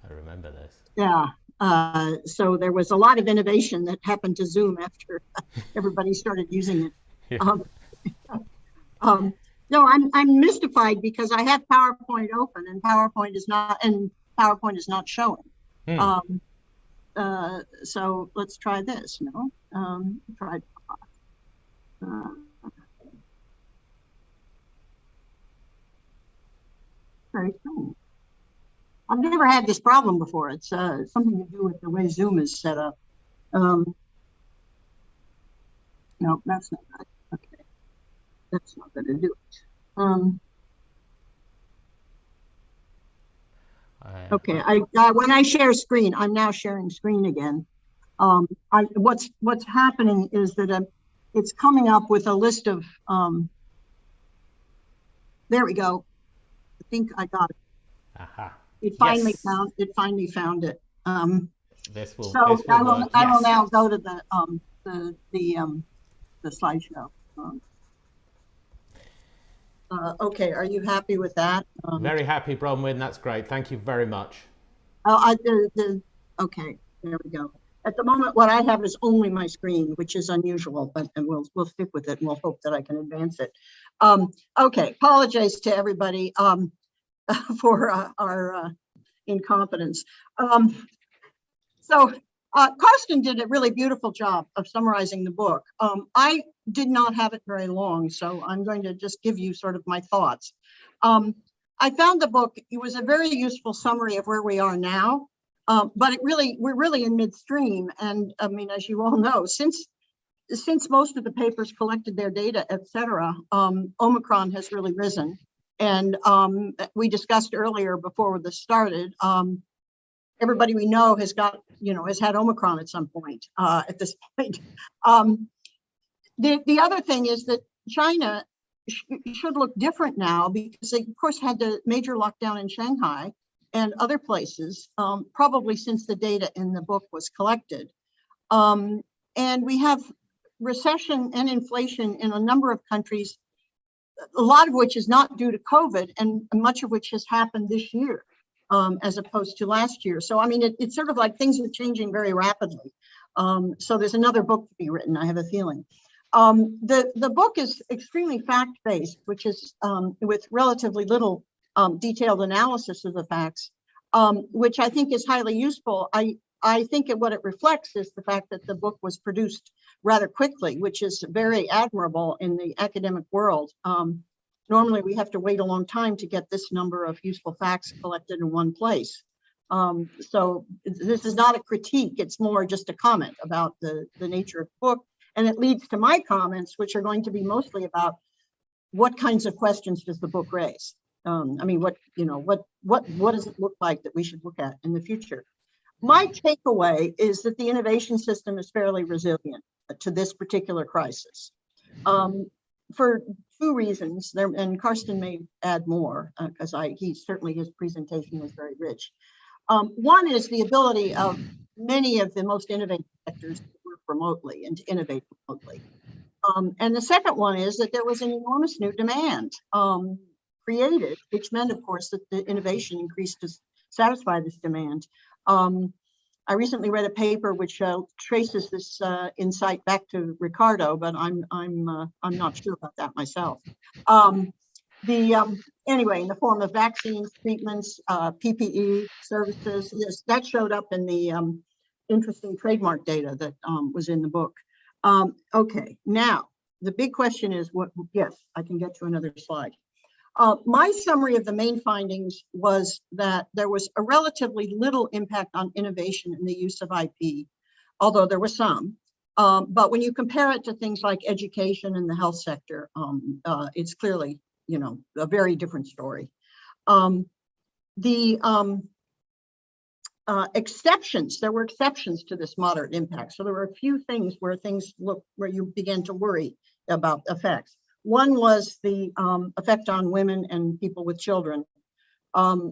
remember this.
Yeah. So there was a lot of innovation that happened to Zoom after everybody started using it.
Yeah.
No, I'm mystified because I have PowerPoint open and PowerPoint is not showing. So let's try this. No, try. Very cool. I've never had this problem before. It's something to do with the way Zoom is set up. No, that's not right. Okay, that's not going to do it. Okay, when I share screen, I'm now sharing screen again. What's happening is that it's coming up with a list of. There we go. I think I got it.
Aha.
It finally found it.
This will.
So
this will
I will now go to the slideshow. Okay, are you happy with that?
Very happy, Bronwyn. That's great. Thank you very much.
Okay, there we go. At the moment, what I have is only my screen, which is unusual, but we'll stick with it and we'll hope that I can advance it. Okay, apologize to everybody for our incompetence. So Karsten did a really beautiful job of summarizing the book. I did not have it very long, so I'm going to just give you sort of my thoughts. I found the book, it was a very useful summary of where we are now, but we're really in midstream. And I mean, as you all know, since most of the papers collected their data, et cetera, Omicron has really risen. And we discussed earlier before this started, everybody we know has had Omicron at some point at this point. The other thing is that China should look different now because they, of course, had the major lockdown in Shanghai and other places, probably since the data in the book was collected. And we have recession and inflation in a number of countries, a lot of which is not due to COVID and much of which has happened this year as opposed to last year. So, I mean, it's sort of like things are changing very rapidly. So there's another book to be written, I have a feeling. The book is extremely fact-based, which is with relatively little detailed analysis of the facts, which I think is highly useful. I think what it reflects is the fact that the book was produced rather quickly, which is very admirable in the academic world. Normally, we have to wait a long time to get this number of useful facts collected in one place. So this is not a critique, it's more just a comment about the nature of the book. And it leads to my comments, which are going to be mostly about what kinds of questions does the book raise? I mean, what does it look like that we should look at in the future? My takeaway is that the innovation system is fairly resilient to this particular crisis for two reasons, and Karsten may add more because his presentation was very rich. One is the ability of many of the most innovative sectors to work remotely and to innovate remotely. And the second one is that there was an enormous new demand created, which meant, of course, that the innovation increased to satisfy this demand. I recently read a paper which traces this insight back to Ricardo, but I'm not sure about that myself. Anyway, in the form of vaccines, treatments, PPE, services, yes, that showed up in the interesting trademark data that was in the book. Okay, now the big question is yes, I can get to another slide. My summary of the main findings was that there was a relatively little impact on innovation in the use of IP, although there was some. But when you compare it to things like education and the health sector, it's clearly, a very different story. The exceptions, there were exceptions to this moderate impact. So there were a few things where you began to worry about effects. One was the effect on women and people with children,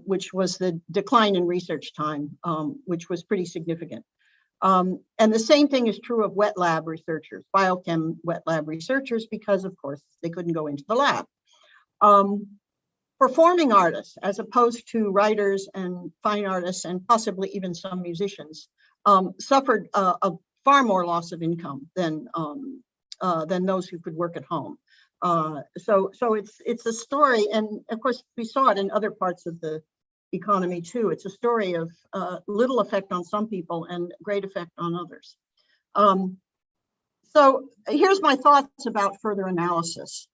which was the decline in research time, which was pretty significant. And the same thing is true of wet lab researchers, biochem wet lab researchers, because of course they couldn't go into the lab. Performing artists, as opposed to writers and fine artists and possibly even some musicians, suffered a far more loss of income than those who could work at home. So it's a story, and of course we saw it in other parts of the economy too. It's a story of little effect on some people and great effect on others. So here's my thoughts about further analysis.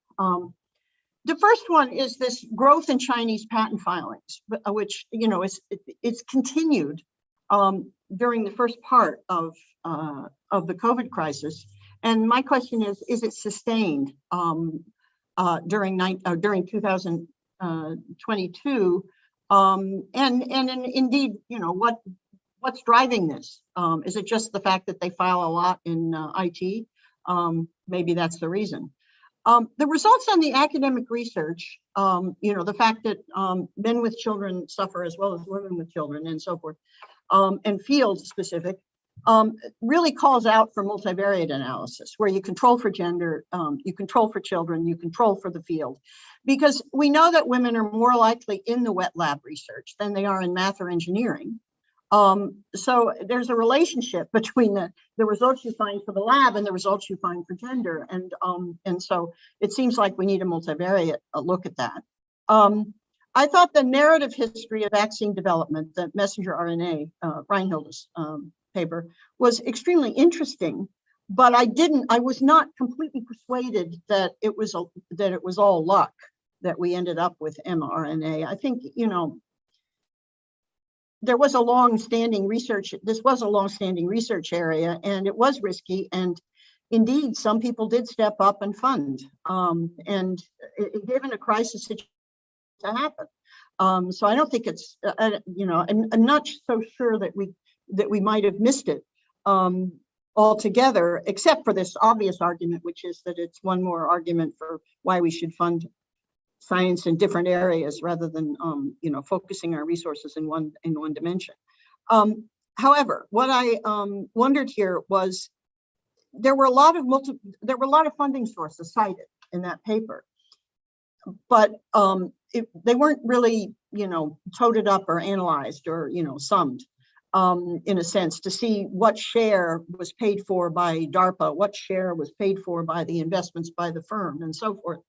The first one is this growth in Chinese patent filings, which it's continued during the first part of the COVID crisis. And my question is it sustained during 2022? And indeed, what's driving this? Is it just the fact that they file a lot in IT? Maybe that's the reason. The results on the academic research, the fact that men with children suffer as well as women with children and so forth, and field specific, really calls out for multivariate analysis, where you control for gender, you control for children, you control for the field. Because we know that women are more likely in the wet lab research than they are in math or engineering. So there's a relationship between the results you find for the lab and the results you find for gender. And so it seems like we need a multivariate look at that. I thought the narrative history of vaccine development, the messenger RNA, Reinhild's paper, was extremely interesting, but I was not completely persuaded that it was all luck that we ended up with mRNA. I think, there was a long-standing research, this was a long-standing research area, and it was risky, and indeed, some people did step up and fund, and given a crisis situation to happen. So I don't think it's, I'm not so sure that we might have missed it altogether, except for this obvious argument, which is that it's one more argument for why we should fund science in different areas rather than focusing our resources in one dimension. However, what I wondered here was there were a lot of funding sources cited in that paper, but they weren't really toted up or analyzed or summed in a sense to see what share was paid for by DARPA, what share was paid for by the investments by the firm, and so forth.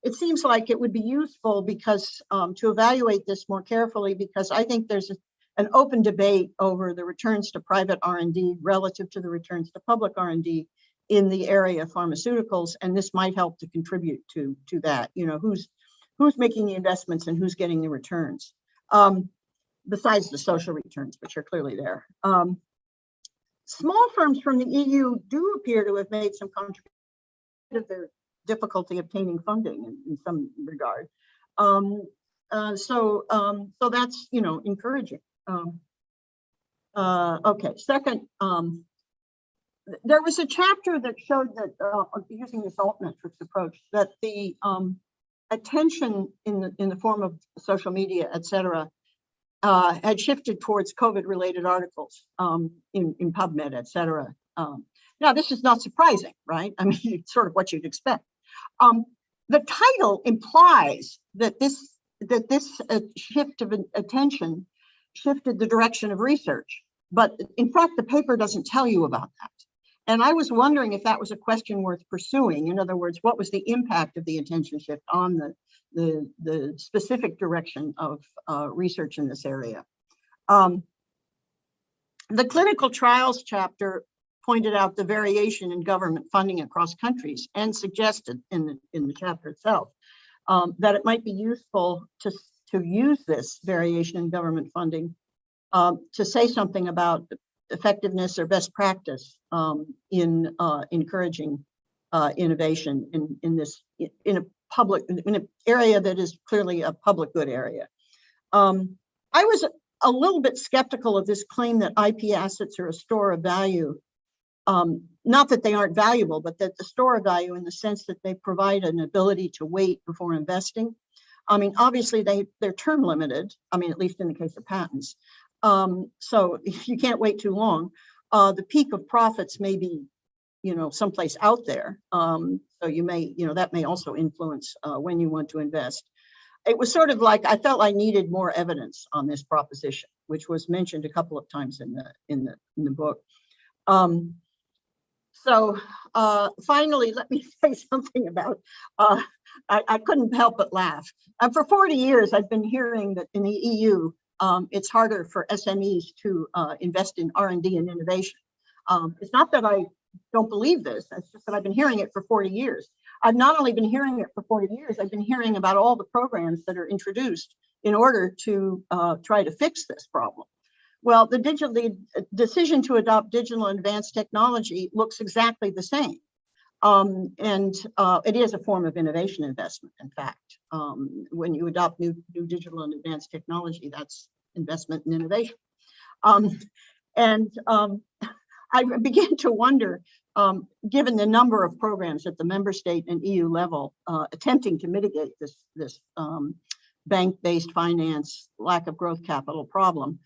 It seems like it would be useful because to evaluate this more carefully, because I think there's an open debate over the returns to private R&D relative to the returns to public R&D in the area of pharmaceuticals, and this might help to contribute to that. Who's making the investments and who's getting the returns, besides the social returns, which are clearly there. Small firms from the EU do appear to have made some contribution to their difficulty obtaining funding in some regard. So that's encouraging. Okay, second, there was a chapter that showed that using this altmetrics approach, that the attention in the form of social media, et cetera, had shifted towards COVID-related articles in PubMed, et cetera. Now, this is not surprising, right? I mean, it's sort of what you'd expect. The title implies that this shift of attention shifted the direction of research, but in fact, the paper doesn't tell you about that. And I was wondering if that was a question worth pursuing. In other words, what was the impact of the attention shift on the specific direction of research in this area? The clinical trials chapter pointed out the variation in government funding across countries and suggested in the chapter itself that it might be useful to use this variation in government funding to say something about effectiveness or best practice in encouraging innovation in an area that is clearly a public good area. I was a little bit skeptical of this claim that IP assets are a store of value. Not that they aren't valuable, but that the store of value in the sense that they provide an ability to wait before investing. I mean, obviously they're term limited. I mean, at least in the case of patents. So if you can't wait too long, the peak of profits may be, someplace out there. So you may, that may also influence when you want to invest. It was sort of like I felt I needed more evidence on this proposition, which was mentioned a couple of times in the book. So finally, let me say something about, I couldn't help but laugh. For 40 years, I've been hearing that in the EU, it's harder for SMEs to invest in R&D and innovation. It's not that I don't believe this, it's just that I've been hearing it for 40 years. I've not only been hearing it for 40 years, I've been hearing about all the programs that are introduced in order to try to fix this problem. Well, the decision to adopt digital and advanced technology looks exactly the same. And it is a form of innovation investment, in fact. When you adopt new digital and advanced technology, that's investment in innovation. I began to wonder, given the number of programs at the member state and EU level attempting to mitigate this bank-based finance, lack of growth capital problem,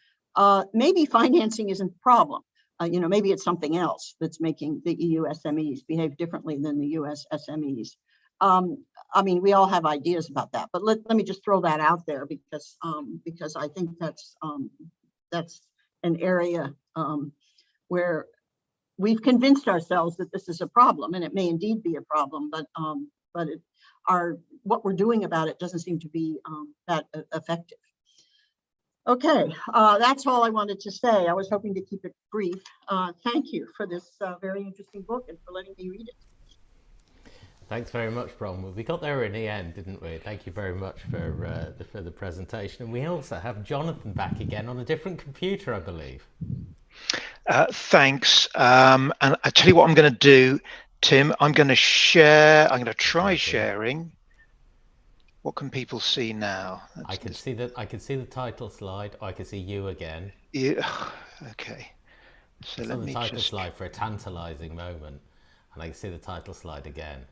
maybe financing isn't the problem. Maybe it's something else that's making the EU SMEs behave differently than the US SMEs. I mean, we all have ideas about that, but let me just throw that out there because I think that's an area where we've convinced ourselves that this is a problem, and it may indeed be a problem, but what we're doing about it doesn't seem to be that effective. Okay, that's all I wanted to say. I was hoping to keep it brief. Thank you for this very interesting book and for letting me read it.
Thanks very much, Bronwyn. We got there in the end, didn't we? Thank you very much for the presentation. And we also have Jonathan back again on a different computer, I believe.
Thanks. And I tell you what I'm going to do, Tim. I'm going to share. I'm going to try sharing. What can people see now?
I can see the title slide. I can see you again.
Yeah. Okay. So let me
the title slide for a tantalizing moment, and I can see the title slide again.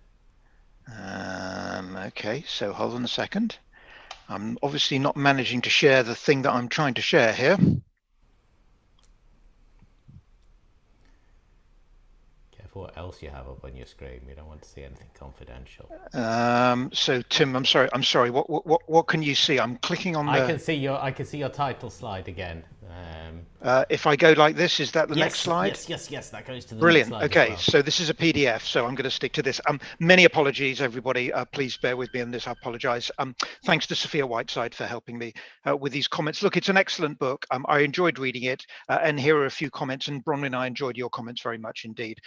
Okay. So hold on a second. I'm obviously not managing to share the thing that I'm trying to share here.
For what else you have up on your screen. We don't want to see anything confidential.
So Tim, I'm sorry. What can you see? I'm clicking on.
I can see your title slide again.
If I go like this, is that the next slide?
Yes. That goes to the
Brilliant.
next slide.
Okay,
well.
So this is a PDF, so I'm going to stick to this. Many apologies, everybody. Please bear with me on this. I apologize. Thanks to Sophia Whiteside for helping me with these comments. Look, it's an excellent book. I enjoyed reading it, and here are a few comments. And Bronwyn and I enjoyed your comments very much indeed.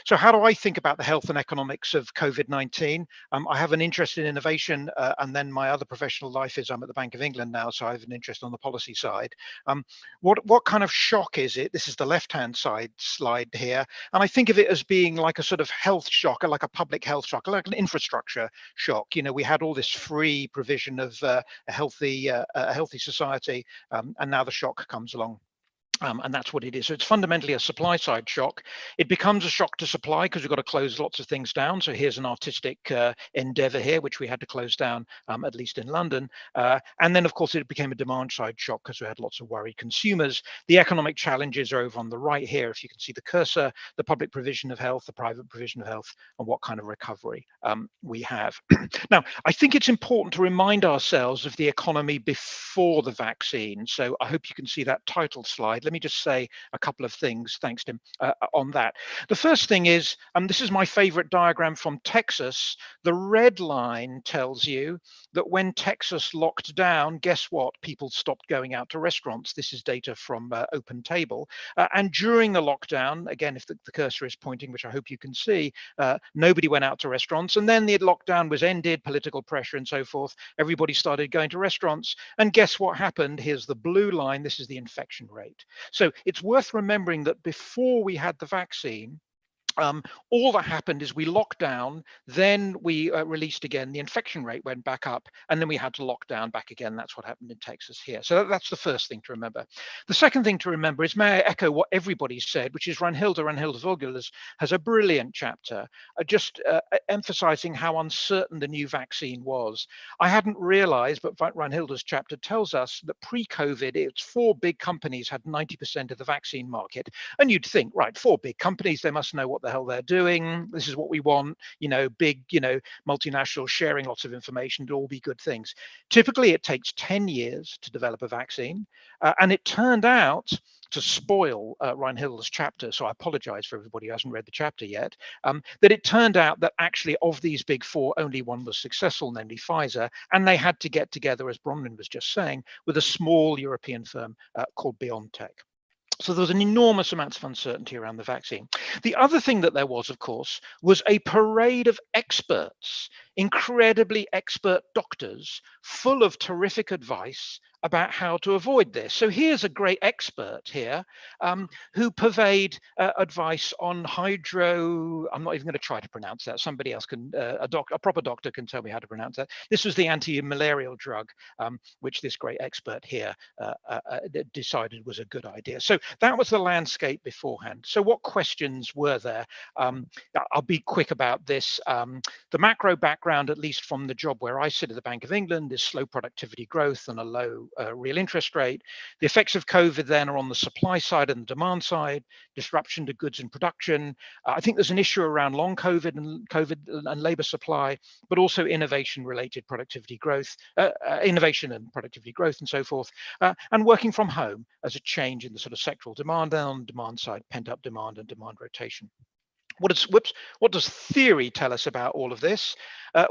So how do I think about the health and economics of COVID-19? I have an interest in innovation, and then my other professional life is I'm at the Bank of England now, so I have an interest on the policy side. What kind of shock is it? This is the left-hand side slide here. And I think of it as being like a sort of health shock, or like a public health shock, like an infrastructure shock. We had all this free provision of a healthy society, and now the shock comes along. And that's what it is. So it's fundamentally a supply side shock. It becomes a shock to supply because we've got to close lots of things down. So here's an artistic endeavor here, which we had to close down, at least in London. And then, of course, it became a demand side shock because we had lots of worried consumers. The economic challenges are over on the right here. If you can see the cursor, the public provision of health, the private provision of health, and what kind of recovery we have. Now, I think it's important to remind ourselves of the economy before the vaccine. So I hope you can see that title slide. Let me just say a couple of things, thanks Tim, on that. The first thing is, this is my favorite diagram from Texas. The red line tells you that when Texas locked down, guess what? People stopped going out to restaurants. This is data from Open Table. And during the lockdown, again, if the cursor is pointing, which I hope you can see, nobody went out to restaurants. And then the lockdown was ended, political pressure and so forth. Everybody started going to restaurants. And guess what happened? Here's the blue line. This is the infection rate. So it's worth remembering that before we had the vaccine, All that happened is we locked down, then we released again, the infection rate went back up, and then we had to lock down back again. That's what happened in Texas here. So that's the first thing to remember. The second thing to remember is, may I echo what everybody said, which is Reinhilde Vogel has a brilliant chapter, just emphasizing how uncertain the new vaccine was. I hadn't realized, but Reinhilde's chapter tells us that pre-COVID, it's 4 big companies had 90% of the vaccine market. And you'd think, right, 4 big companies, they must know what the hell they're doing. This is what we want, big, multinationals sharing lots of information to all be good things. Typically, it takes 10 years to develop a vaccine. And it turned out, to spoil Reinhilde's chapter, so I apologize for everybody who hasn't read the chapter yet, that it turned out that actually of these big 4, only one was successful, namely Pfizer, and they had to get together, as Bronwyn was just saying, with a small European firm called BioNTech. So there was an enormous amount of uncertainty around the vaccine. The other thing that there was, of course, was a parade of experts, incredibly expert doctors, full of terrific advice about how to avoid this. So here's a great expert here who purveyed advice on I'm not even going to try to pronounce that. Somebody else can, a proper doctor can tell me how to pronounce that. This was the anti-malarial drug, which this great expert here decided was a good idea. So that was the landscape beforehand. So what questions were there? I'll be quick about this. The macro background, at least from the job where I sit at the Bank of England, is slow productivity growth and a low real interest rate. The effects of COVID then are on the supply side and the demand side, disruption to goods and production. I think there's an issue around long COVID and labor supply, but also innovation related productivity growth, innovation and productivity growth and so forth, and working from home as a change in the sort of sectoral demand, and on the demand side, pent up demand and demand rotation. What does theory tell us about all of this?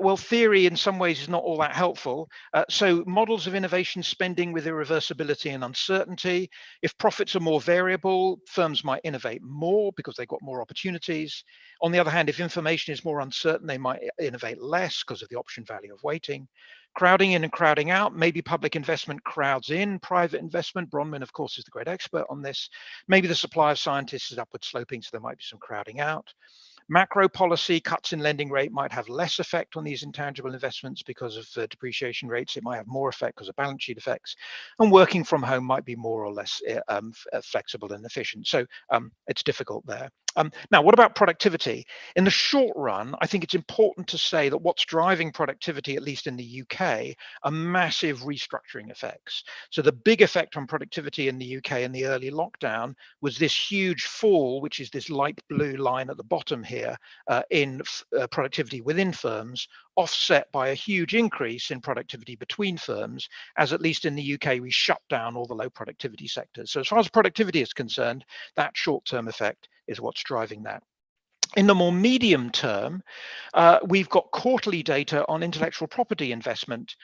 Well, theory in some ways is not all that helpful. So models of innovation spending with irreversibility and uncertainty. If profits are more variable, firms might innovate more because they've got more opportunities. On the other hand, if information is more uncertain, they might innovate less because of the option value of waiting. Crowding in and crowding out, maybe public investment crowds in private investment. Bronwyn, of course, is the great expert on this. Maybe the supply of scientists is upward sloping, so there might be some crowding out. Macro policy cuts in lending rate might have less effect on these intangible investments because of depreciation rates. It might have more effect because of balance sheet effects. And working from home might be more or less flexible and efficient. So it's difficult there. Now, what about productivity? In the short run, I think it's important to say that what's driving productivity, at least in the UK, are massive restructuring effects. So the big effect on productivity in the UK in the early lockdown was this huge fall, which is this light blue line at the bottom here, in productivity within firms, offset by a huge increase in productivity between firms, as at least in the UK, we shut down all the low productivity sectors. So as far as productivity is concerned, that short-term effect is what's driving that. In the more medium term, we've got quarterly data on intellectual property investment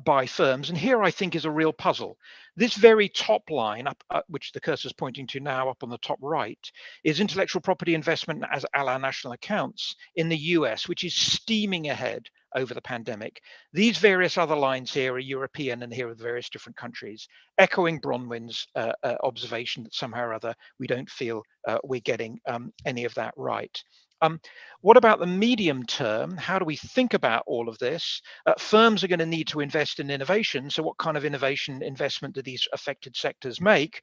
by firms. And here I think is a real puzzle. This very top line, which the cursor is pointing to now up on the top right, is intellectual property investment as a la national accounts in the US, which is steaming ahead over the pandemic. These various other lines here are European, and here are the various different countries, echoing Bronwyn's observation that somehow or other we don't feel we're getting any of that right. What about the medium term? How do we think about all of this? Firms are going to need to invest in innovation. So what kind of innovation investment do these affected sectors make?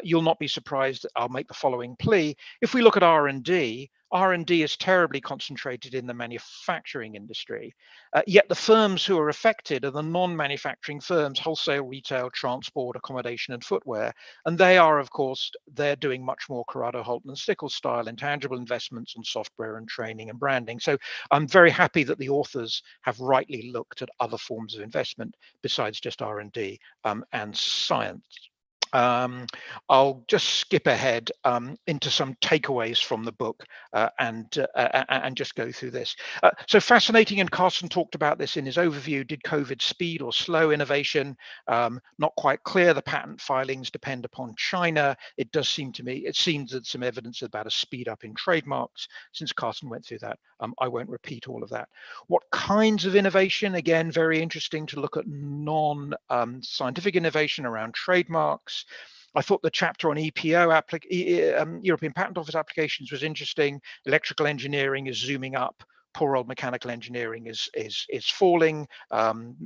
You'll not be surprised, I'll make the following plea. If we look at R&D is terribly concentrated in the manufacturing industry. Yet the firms who are affected are the non-manufacturing firms, wholesale, retail, transport, accommodation, and footwear. And they are, of course, they're doing much more Corrado, Holton, and Stickles style intangible investments on software and training and branding. So I'm very happy that the authors have rightly looked at other forms of investment besides just R&D and science. I'll just skip ahead into some takeaways from the book and just go through this. So fascinating, and Carsten talked about this in his overview. Did COVID speed or slow innovation? Not quite clear. The patent filings depend upon China. It does seem to me, it seems that some evidence about a speed up in trademarks. Since Carsten went through that, I won't repeat all of that. What kinds of innovation? Again, very interesting to look at non-scientific innovation around trademarks. I thought the chapter on European Patent Office applications was interesting. Electrical engineering is zooming up. Poor old mechanical engineering is falling.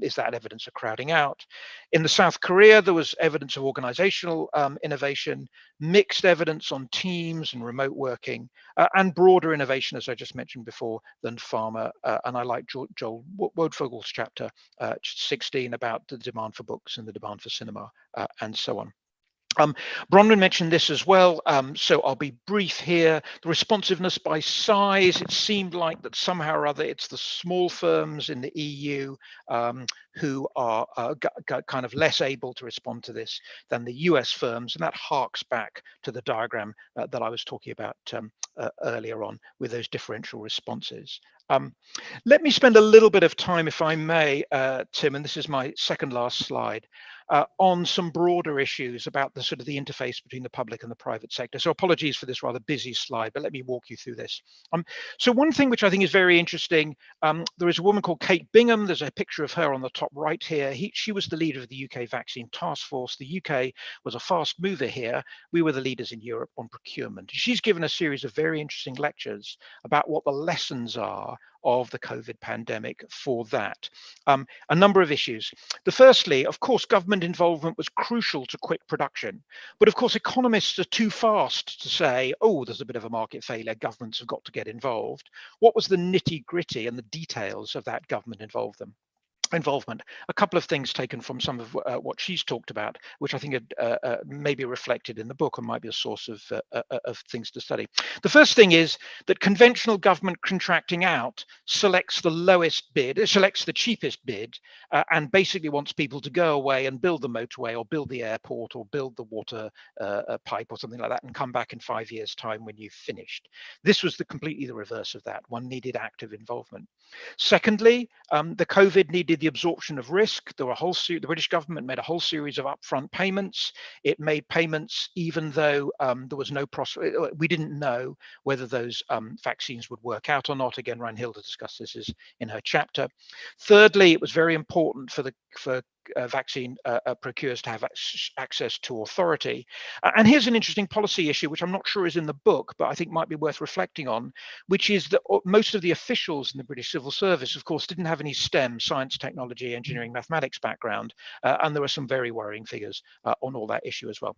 Is that evidence of crowding out? In the South Korea, there was evidence of organizational innovation, mixed evidence on teams and remote working, and broader innovation, as I just mentioned before, than pharma. And I like Joel Wodefogel's chapter 16 about the demand for books and the demand for cinema and so on. Bronwyn mentioned this as well, so I'll be brief here. The responsiveness by size, it seemed like that somehow or other it's the small firms in the EU who are kind of less able to respond to this than the US firms, and that harks back to the diagram that I was talking about earlier on with those differential responses. Let me spend a little bit of time, if I may, Tim, and this is my second last slide, on some broader issues about the sort of the interface between the public and the private sector. So apologies for this rather busy slide, but let me walk you through this. So one thing which I think is very interesting, there is a woman called Kate Bingham. There's a picture of her on the top right here. She was the leader of the UK vaccine task force. The UK was a fast mover here. We were the leaders in Europe on procurement. She's given a series of very interesting lectures about what the lessons are of the COVID pandemic for that. A number of issues. Firstly, of course, government involvement was crucial to quick production. But of course, economists are too fast to say, oh, there's a bit of a market failure, governments have got to get involved. What was the nitty gritty and the details of that government involvement? A couple of things taken from some of what she's talked about, which I think may be reflected in the book and might be a source of things to study. The first thing is that conventional government contracting out selects the lowest bid, selects the cheapest bid, and basically wants people to go away and build the motorway or build the airport or build the water pipe or something like that and come back in 5 years' time when you've finished. This was completely the reverse of that. One needed active involvement. Secondly, the COVID needed the absorption of risk. There were the British government made a whole series of upfront payments. It made payments even though there was no we didn't know whether those vaccines would work out or not. Again, Reinhilde discussed this in her chapter. Thirdly, it was very important for vaccine procurers to have access to authority. And here's an interesting policy issue, which I'm not sure is in the book, but I think might be worth reflecting on, which is that most of the officials in the British civil service, of course, didn't have any STEM, science, technology, engineering, mathematics background. And there were some very worrying figures on all that issue as well.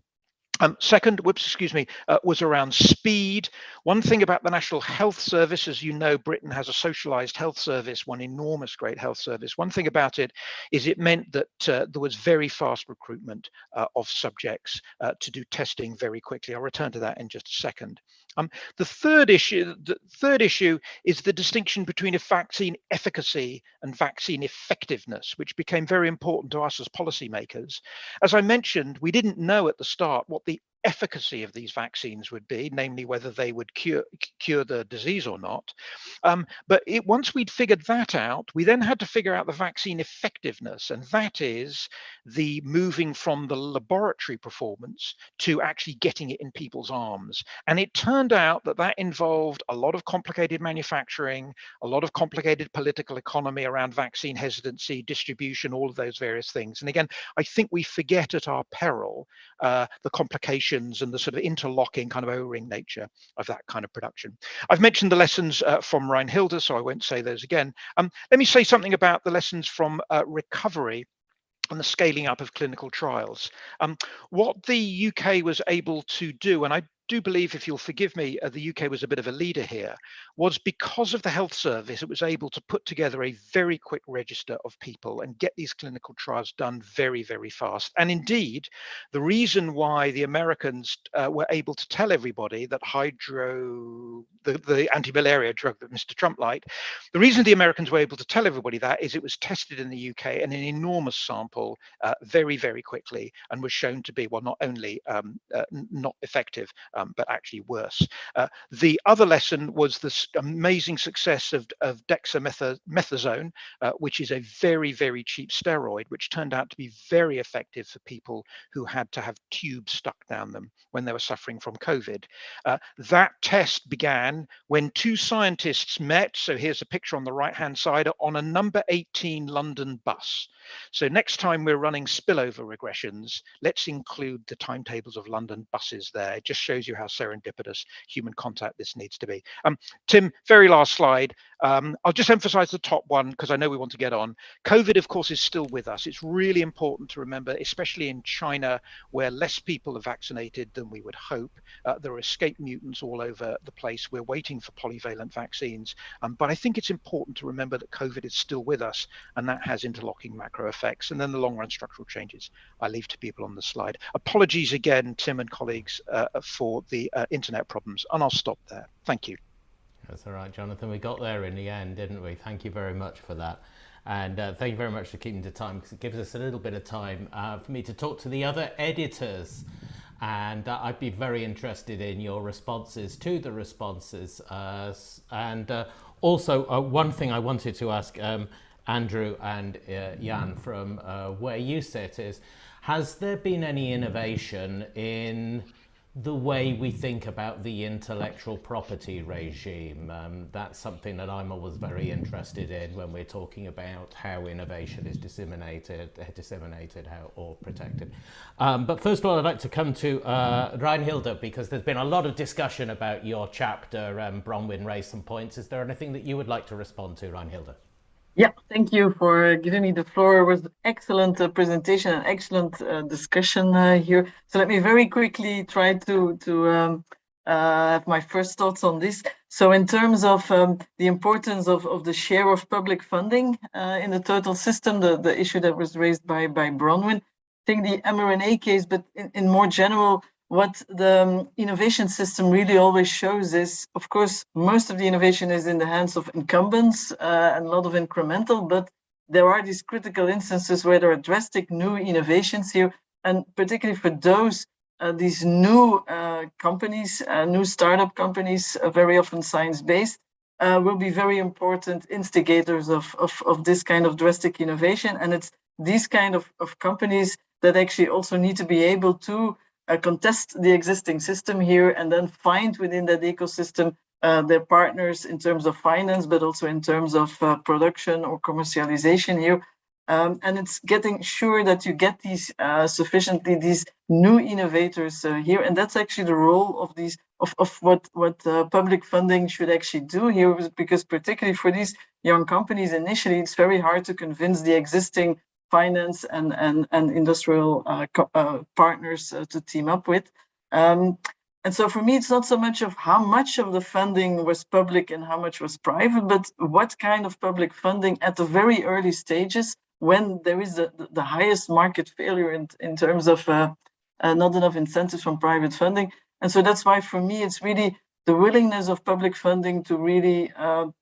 Second, was around speed. One thing about the National Health Service, as you know, Britain has a socialised health service, one enormous great health service. One thing about it is it meant that there was very fast recruitment of subjects to do testing very quickly. I'll return to that in just a second. The third issue is the distinction between vaccine efficacy and vaccine effectiveness, which became very important to us as policymakers. As I mentioned, we didn't know at the start what the efficacy of these vaccines would be, namely whether they would cure the disease or not. But once we'd figured that out, we then had to figure out the vaccine effectiveness, and that is the moving from the laboratory performance to actually getting it in people's arms. And it turned out that that involved a lot of complicated manufacturing, a lot of complicated political economy around vaccine hesitancy, distribution, all of those various things. And again, I think we forget at our peril the complications and the sort of interlocking kind of O-ring nature of that kind of production. I've mentioned the lessons from Reinhilde, so I won't say those again. Let me say something about the lessons from recovery and the scaling up of clinical trials. What the UK was able to do, and I do believe, if you'll forgive me, the UK was a bit of a leader here, was because of the health service, it was able to put together a very quick register of people and get these clinical trials done very, very fast. And indeed, the reason why the Americans were able to tell everybody that the anti-malaria drug that Mr. Trump liked, the reason the Americans were able to tell everybody that is it was tested in the UK in an enormous sample very, very quickly and was shown to be, well, not only not effective, but actually worse. The other lesson was this amazing success of dexamethasone, which is a very, very cheap steroid, which turned out to be very effective for people who had to have tubes stuck down them when they were suffering from COVID. That test began when two scientists met. So here's a picture on the right-hand side on a number 18 London bus. So next time we're running spillover regressions, let's include the timetables of London buses there. It just shows you how serendipitous human contact this needs to be. Tim, very last slide. I'll just emphasize the top one because I know we want to get on. COVID, of course, is still with us. It's really important to remember, especially in China, where less people are vaccinated than we would hope. There are escape mutants all over the place. We're waiting for polyvalent vaccines. But I think it's important to remember that COVID is still with us, and that has interlocking macro effects. And then the long run structural changes I leave to people on the slide. Apologies again, Tim and colleagues, for the internet problems. And I'll stop there. Thank you.
That's all right, Jonathan. We got there in the end, didn't we? Thank you very much for that. And thank you very much for keeping to time, because it gives us a little bit of time for me to talk to the other editors. And I'd be very interested in your responses to the responses. Also, one thing I wanted to ask Andrew and Jan from where you sit is, has there been any innovation in the way we think about the intellectual property regime? That's something that I'm always very interested in when we're talking about how innovation is disseminated or protected. But first of all, I'd like to come to Reinhilde, because there's been a lot of discussion about your chapter. Bronwyn raised some points. Is there anything that you would like to respond to, Reinhilde?
Yeah, thank you for giving me the floor. It was an excellent presentation and excellent discussion here. So let me very quickly try to have my first thoughts on this. So in terms of the importance of the share of public funding in the total system, the issue that was raised by Bronwyn, I think the mRNA case, but in more general, what the innovation system really always shows is, of course, most of the innovation is in the hands of incumbents and a lot of incremental, but there are these critical instances where there are drastic new innovations here, and particularly for these new companies, new startup companies, very often science-based, will be very important instigators of this kind of drastic innovation. And it's these kind of companies that actually also need to be able to contest the existing system here and then find within that ecosystem their partners in terms of finance, but also in terms of production or commercialization here. And it's getting sure that you get these these new innovators here. And that's actually the role of these of what public funding should actually do here, because particularly for these young companies, initially, it's very hard to convince the existing finance and industrial partners to team up with. And so for me, it's not so much of how much of the funding was public and how much was private, but what kind of public funding at the very early stages, when there is the highest market failure in terms of not enough incentives from private funding. And so that's why for me, it's really the willingness of public funding to really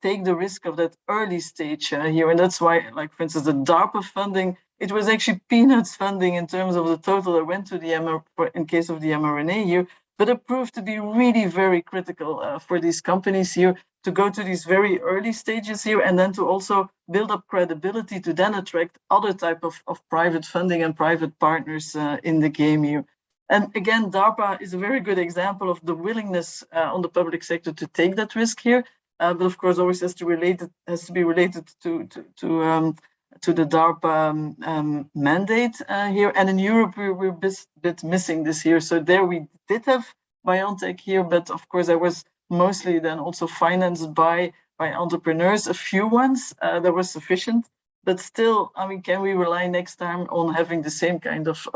take the risk of that early stage here. And that's why, like, for instance, the DARPA funding, it was actually peanuts funding in terms of the total that went to the in case of the mRNA here, but it proved to be really very critical for these companies here to go to these very early stages here, and then to also build up credibility to then attract other type of private funding and private partners in the game here. And again, DARPA is a very good example of the willingness on the public sector to take that risk here, but of course always has to be related to the DARPA mandate here. And in Europe, we're a bit missing this here. So there we did have BioNTech here, but of course I was mostly then also financed by entrepreneurs, a few ones that was sufficient. But still, I mean, can we rely next time on having the same kind of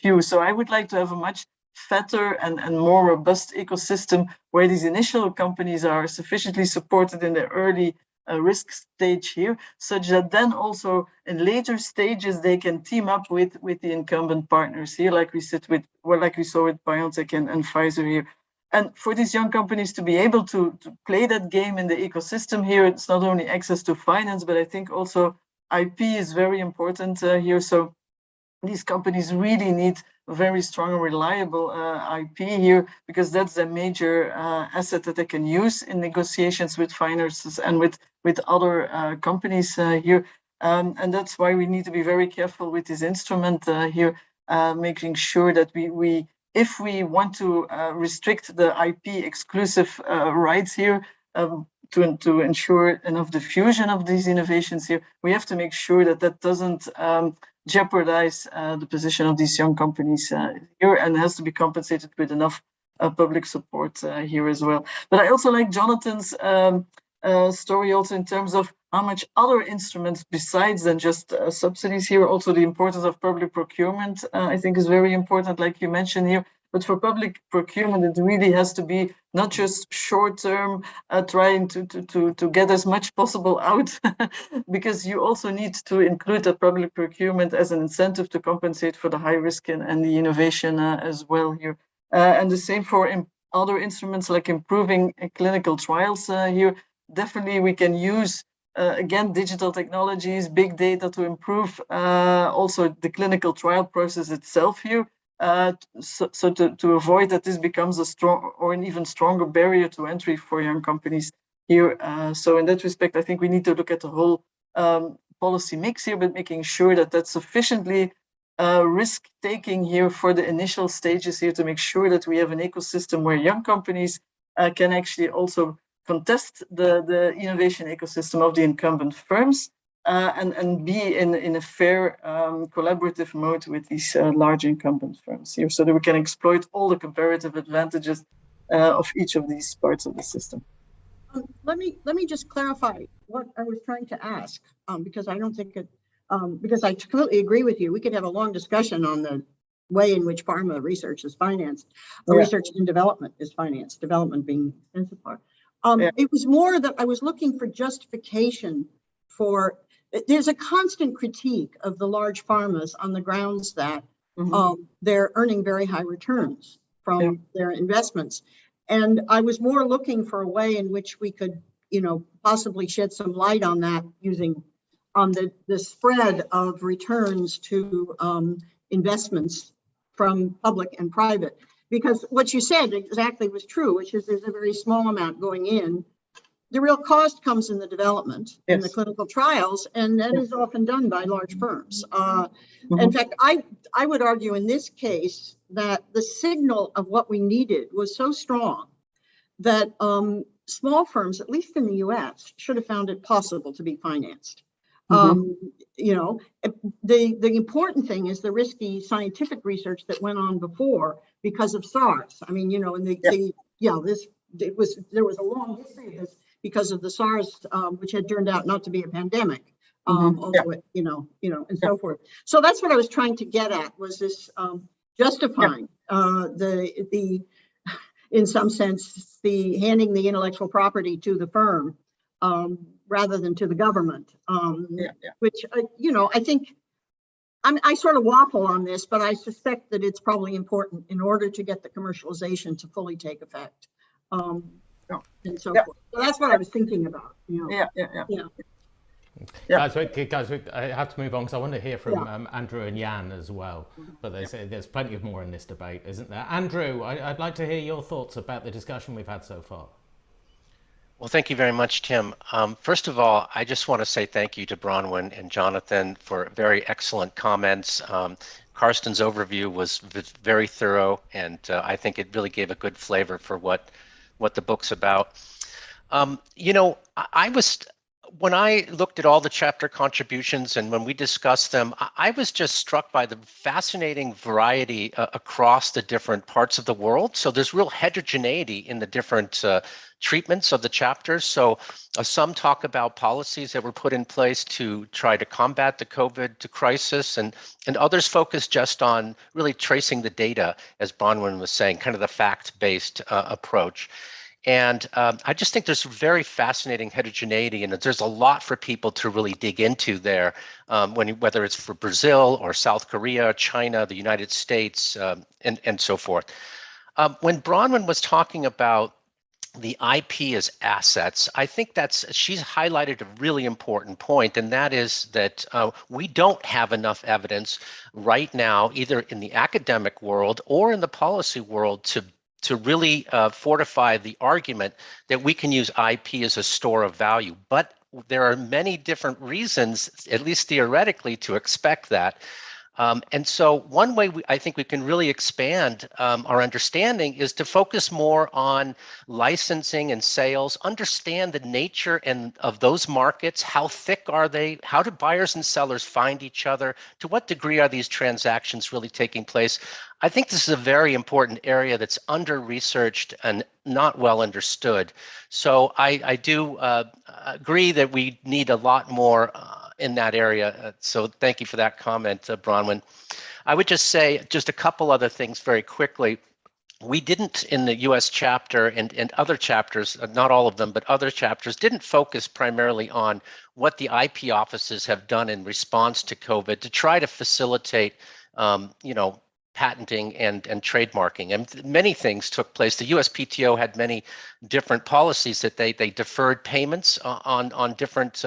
view? So I would like to have a much fatter and more robust ecosystem where these initial companies are sufficiently supported in the early risk stage here, such that then also in later stages they can team up with the incumbent partners here, like we saw with BioNTech and Pfizer here. And for these young companies to be able to play that game in the ecosystem here, it's not only access to finance, but I think also IP is very important here. So these companies really need very strong and reliable IP here, because that's a major asset that they can use in negotiations with financiers and with other companies here. And that's why we need to be very careful with this instrument here, making sure that we if we want to restrict the IP exclusive rights here, to ensure enough diffusion of these innovations here, we have to make sure that that doesn't jeopardize the position of these young companies here, and has to be compensated with enough public support here as well. But I also like Jonathan's story also in terms of how much other instruments besides than just subsidies here. Also the importance of public procurement, I think, is very important, like you mentioned here. But for public procurement, it really has to be not just short-term, trying to get as much possible out, because you also need to include the public procurement as an incentive to compensate for the high risk and the innovation as well here. And the same for other instruments like improving clinical trials here. Definitely we can use, again, digital technologies, big data to improve also the clinical trial process itself here. So to avoid that this becomes a strong or an even stronger barrier to entry for young companies here. So in that respect, I think we need to look at the whole policy mix here, but making sure that that's sufficiently risk-taking here for the initial stages here, to make sure that we have an ecosystem where young companies can actually also contest the innovation ecosystem of the incumbent firms, and be in a fair collaborative mode with these large incumbent firms here, so that we can exploit all the comparative advantages of each of these parts of the system.
Let me just clarify what I was trying to ask, because I don't think it, because I completely agree with you. We could have a long discussion on the way in which pharma research is financed, or research and development is financed, development being the expensive part. It was more that I was looking for justification for. There's a constant critique of the large pharmas on the grounds that they're earning very high returns from their investments. And I was more looking for a way in which we could, possibly shed some light on that, using the spread of returns to investments from public and private. Because what you said exactly was true, which is there's a very small amount going in. The real cost comes in the development, in the clinical trials, and that is often done by large firms. In fact, I would argue in this case that the signal of what we needed was so strong that small firms, at least in the US, should have found it possible to be financed. The important thing is the risky scientific research that went on before because of SARS. I mean, there was a long history of this because of the SARS, which had turned out not to be a pandemic, and so forth. So that's what I was trying to get at, was this justifying the in some sense, the handing the intellectual property to the firm rather than to the government, which, I think I sort of waffle on this, but I suspect that it's probably important in order to get the commercialization to fully take effect. And so forth. So that's what I was thinking about.
Guys, I have to move on because I want to hear from Andrew and Jan as well. But there's plenty of more in this debate, isn't there? Andrew, I'd like to hear your thoughts about the discussion we've had so far.
Well, thank you very much, Tim. First of all, I just want to say thank you to Bronwyn and Jonathan for very excellent comments. Karsten's overview was very thorough, and I think it really gave a good flavor for what the book's about. When I looked at all the chapter contributions and when we discussed them, I was just struck by the fascinating variety across the different parts of the world. So there's real heterogeneity in the different treatments of the chapters. So some talk about policies that were put in place to try to combat the COVID crisis, and others focus just on really tracing the data, as Bronwyn was saying, kind of the fact-based approach. And I just think there's very fascinating heterogeneity, and there's a lot for people to really dig into there, whether it's for Brazil or South Korea, China, the United States, and so forth. When Bronwyn was talking about the IP as assets, I think she's highlighted a really important point, and that is that we don't have enough evidence right now, either in the academic world or in the policy world, to really fortify the argument that we can use IP as a store of value. But there are many different reasons, at least theoretically, to expect that. And so one way I think we can really expand our understanding is to focus more on licensing and sales, understand the nature of those markets, how thick are they, how do buyers and sellers find each other, to what degree are these transactions really taking place. I think this is a very important area that's under-researched and not well understood. So I do agree that we need a lot more in that area. So thank you for that comment, Bronwyn. I would just say just a couple other things very quickly. We didn't, in the US chapter and other chapters, not all of them, but other chapters, didn't focus primarily on what the IP offices have done in response to COVID to try to facilitate, patenting and trademarking. And many things took place. The USPTO had many different policies that they deferred payments on different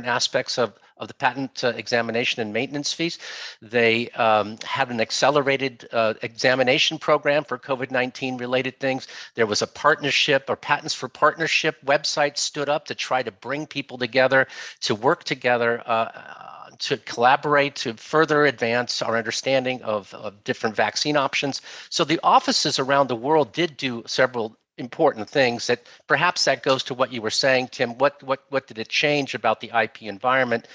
aspects of the patent examination and maintenance fees. They had an accelerated examination program for COVID-19 related things. There was a partnership, or Patents for Partnership website stood up to try to bring people together, to work together, to collaborate, to further advance our understanding of different vaccine options. So the offices around the world did do several important things. That perhaps that goes to what you were saying, Tim. What did it change about the IP environment?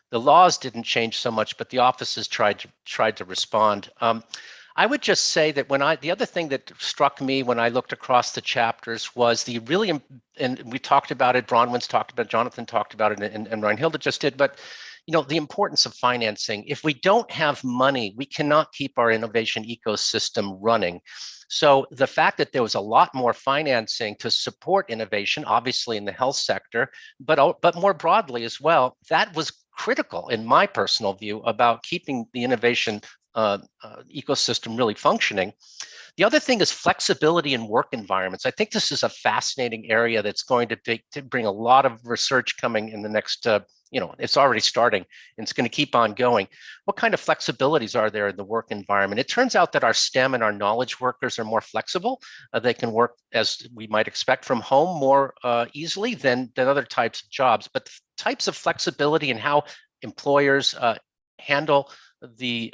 The laws didn't change so much, but the offices tried to respond. I would just say that the other thing that struck me when I looked across the chapters was and we talked about it, Bronwyn's talked about it, Jonathan talked about it, and Reinhilde just did, but the importance of financing. If we don't have money, we cannot keep our innovation ecosystem running. So the fact that there was a lot more financing to support innovation, obviously in the health sector, but more broadly as well, that was critical in my personal view about keeping the innovation ecosystem really functioning. The other thing is flexibility in work environments. I think this is a fascinating area that's going to bring a lot of research coming in the next, it's already starting and it's going to keep on going. What kind of flexibilities are there in the work environment? It turns out that our STEM and our knowledge workers are more flexible. They can work, as we might expect, from home more easily than other types of jobs. But the types of flexibility and how employers handle the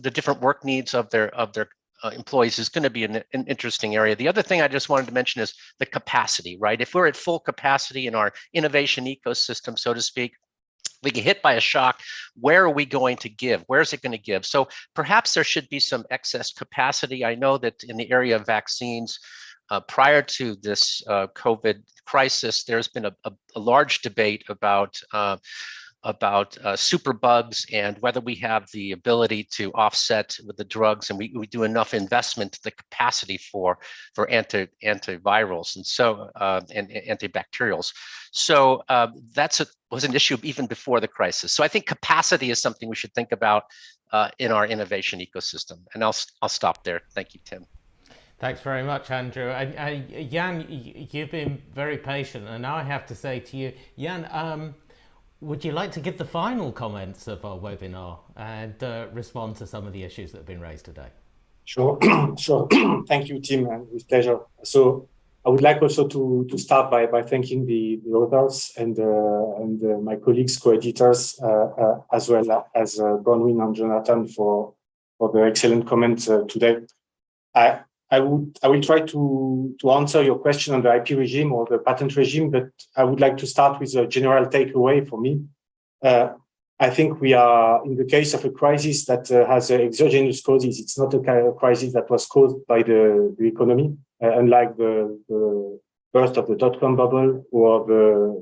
different work needs of their employees is going to be an interesting area. The other thing I just wanted to mention is the capacity, right? If we're at full capacity in our innovation ecosystem, so to speak, we get hit by a shock. Where are we going to give? Where is it going to give? So perhaps there should be some excess capacity. I know that in the area of vaccines, prior to this COVID crisis, there's been a large debate about superbugs and whether we have the ability to offset with the drugs, and we do enough investment, the capacity for antivirals and so and antibacterials. So was an issue even before the crisis. So I think capacity is something we should think about in our innovation ecosystem. And I'll stop there. Thank you, Tim.
Thanks very much, Andrew. Jan, you've been very patient, and now I have to say to you, Jan, would you like to give the final comments of our webinar and respond to some of the issues that have been raised today?
Sure, sure. Thank you, Tim, and with pleasure. So I would like also to start by thanking the authors and my colleagues, co-editors, as well as Bronwyn and Jonathan for the excellent comments today. I will try to answer your question on the IP regime or the patent regime, but I would like to start with a general takeaway for me. I think we are in the case of a crisis that has exogenous causes. It's not a kind of crisis that was caused by the economy, unlike the burst of the dot-com bubble or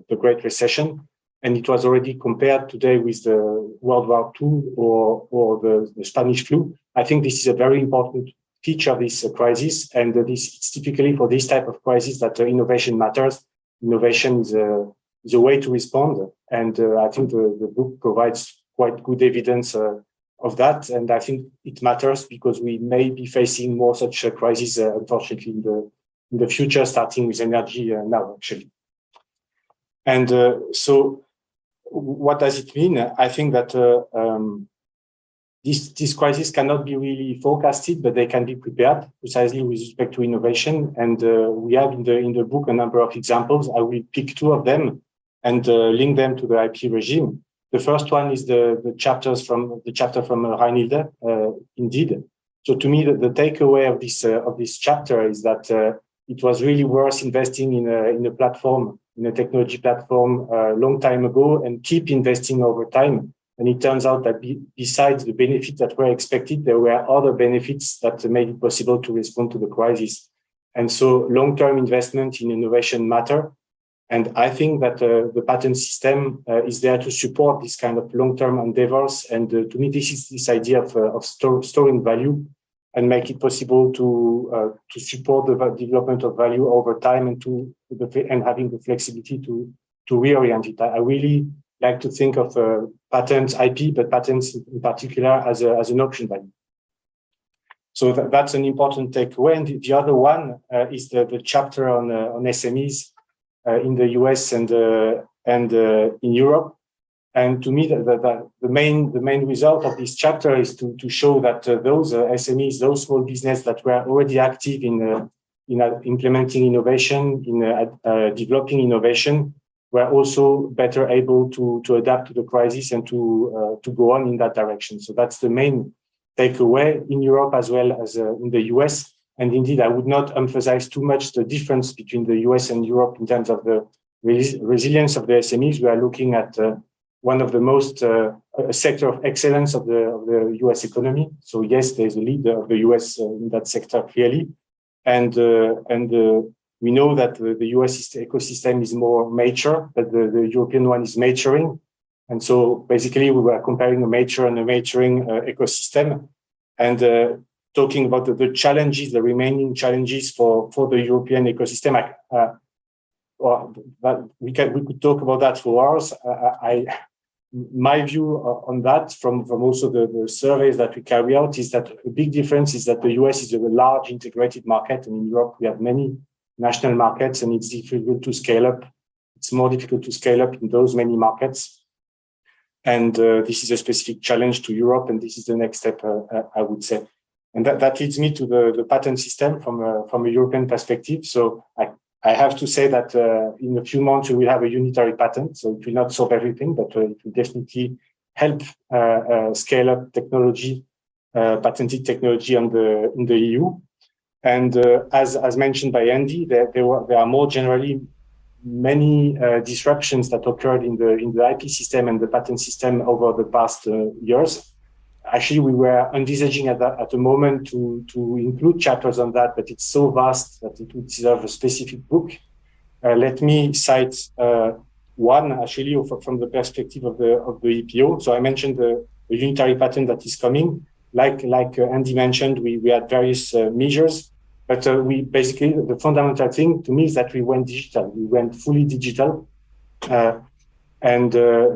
the Great Recession. And it was already compared today with the World War II or the Spanish flu. I think this is a very important feature of this crisis, and it's typically for this type of crisis that innovation matters. Innovation is a way to respond, and I think the book provides quite good evidence of that. And I think it matters because we may be facing more such crises, unfortunately, in in the future, starting with energy now, actually. And so what does it mean? I think that this crisis cannot be really forecasted, but they can be prepared precisely with respect to innovation. And we have in the book a number of examples. I will pick two of them and link them to the IP regime. The first one is the chapter from heightened, indeed. So to me, the takeaway of this chapter is that it was really worth investing in a platform, in a technology platform, a long time ago, and keep investing over time. And it turns out that besides the benefits that were expected, there were other benefits that made it possible to respond to the crisis. And so long-term investment in innovation matter. And I think that the patent system is there to support this kind of long-term endeavors. And to me, this is this idea of storing value and make it possible to support the development of value over time and having the flexibility to reorient it. I really like to think of patents, IP, but patents in particular as an option value. So that's an important takeaway. And the other one is the chapter on SMEs in the US and in Europe. And to me, the main result of this chapter is to show that those SMEs, those small businesses that were already active in implementing innovation, in developing innovation, were also better able to adapt to the crisis and to go on in that direction. So that's the main takeaway in Europe as well as in the US. And indeed, I would not emphasize too much the difference between the US and Europe in terms of the resilience of the SMEs. We are looking at one of the most a sector of excellence of the US economy. So yes, there's a leader of the US in that sector clearly. And we know that the US ecosystem is more mature, but the European one is maturing. And so basically we were comparing a mature and a maturing ecosystem and talking about the challenges, the remaining challenges for the European ecosystem. We could talk about that for hours. My view on that from also the surveys that we carry out is that a big difference is that the US is a large integrated market, and in Europe we have many national markets, and it's difficult to scale up. It's more difficult to scale up in those many markets. And this is a specific challenge to Europe, and this is the next step, I would say. And that leads me to the patent system from a European perspective. So I have to say that in a few months we will have a unitary patent. So it will not solve everything, but it will definitely help scale up technology, patented technology in the EU. And as mentioned by Andy, there are more generally many disruptions that occurred in the IP system and the patent system over the past years. Actually, we were envisaging at the moment to include chapters on that, but it's so vast that it would deserve a specific book. Let me cite one actually from the perspective of the EPO. So I mentioned the unitary patent that is coming. Like Andy mentioned, we had various measures, but we basically, the fundamental thing to me is that we went digital. We went fully digital. And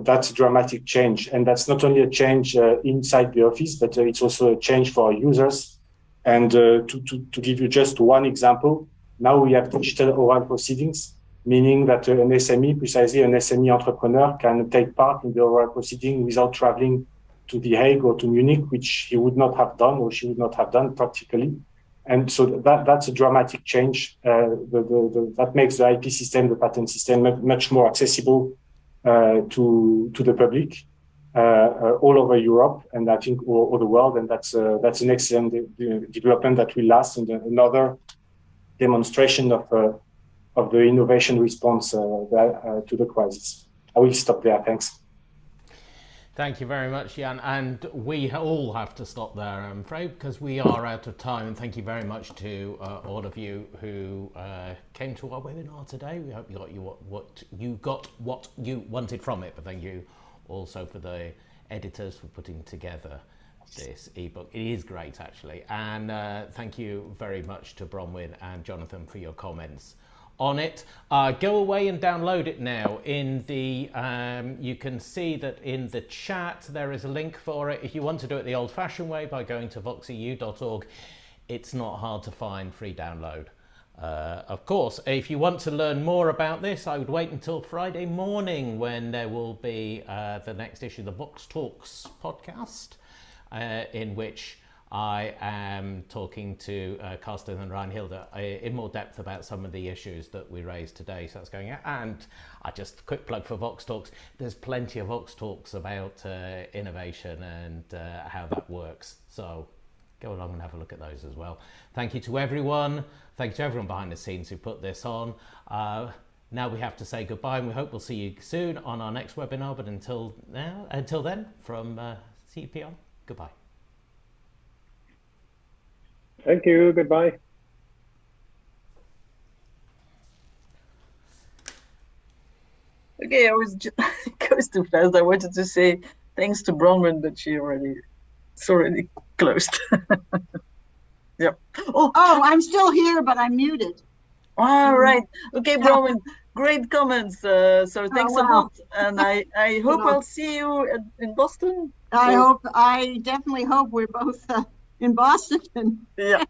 that's a dramatic change. And that's not only a change inside the office, but it's also a change for our users. And to give you just one example, now we have digital oral proceedings, meaning that an SME, precisely an SME entrepreneur, can take part in the oral proceeding without traveling to The Hague or to Munich, which he would not have done or she would not have done practically. And so that's a dramatic change. That makes the IP system, the patent system, much more accessible to the public all over Europe, and I think all over the world, and that's an excellent development that will last, and another demonstration of the innovation response to the crisis. I will stop there. Thanks.
Thank you very much, Jan. And we all have to stop there, I'm afraid, because we are out of time. And thank you very much to all of you who came to our webinar today. We hope you got what you wanted from it. But thank you also for the editors for putting together this ebook. It is great, actually. And thank you very much to Bronwyn and Jonathan for your comments on it. Go away and download it now. In the you can see that in the chat there is a link for it. If you want to do it the old-fashioned way by going to voxeu.org, it's not hard to find, free download. Of course, if you want to learn more about this, I would wait until Friday morning when there will be the next issue of the Vox Talks podcast, in which I am talking to Carsten and Reinhilde in more depth about some of the issues that we raised today. So that's going out. And just a quick plug for Vox Talks. There's plenty of Vox Talks about innovation and how that works. So go along and have a look at those as well. Thank you to everyone. Thank you to everyone behind the scenes who put this on. Now we have to say goodbye, and we hope we'll see you soon on our next webinar. But until then, from CEPR, goodbye.
Thank you. Goodbye.
Okay, it goes too fast. I wanted to say thanks to Bronwyn, but it's already closed. Yep.
Oh, I'm still here, but I'm muted.
All right. Okay, Bronwyn, great comments. So thanks a lot. And I hope I'll see you in Boston.
I definitely hope we're both in Boston.
Yeah.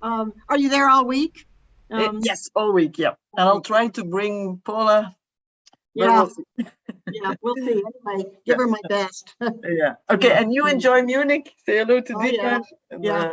Are you there all week?
Yes, all week. Yeah. And I'll try to bring Paula.
Yeah. Yeah, we'll see. Anyway, give her my best.
Yeah. Okay. And you enjoy Munich. Say hello to Dina.
Yeah.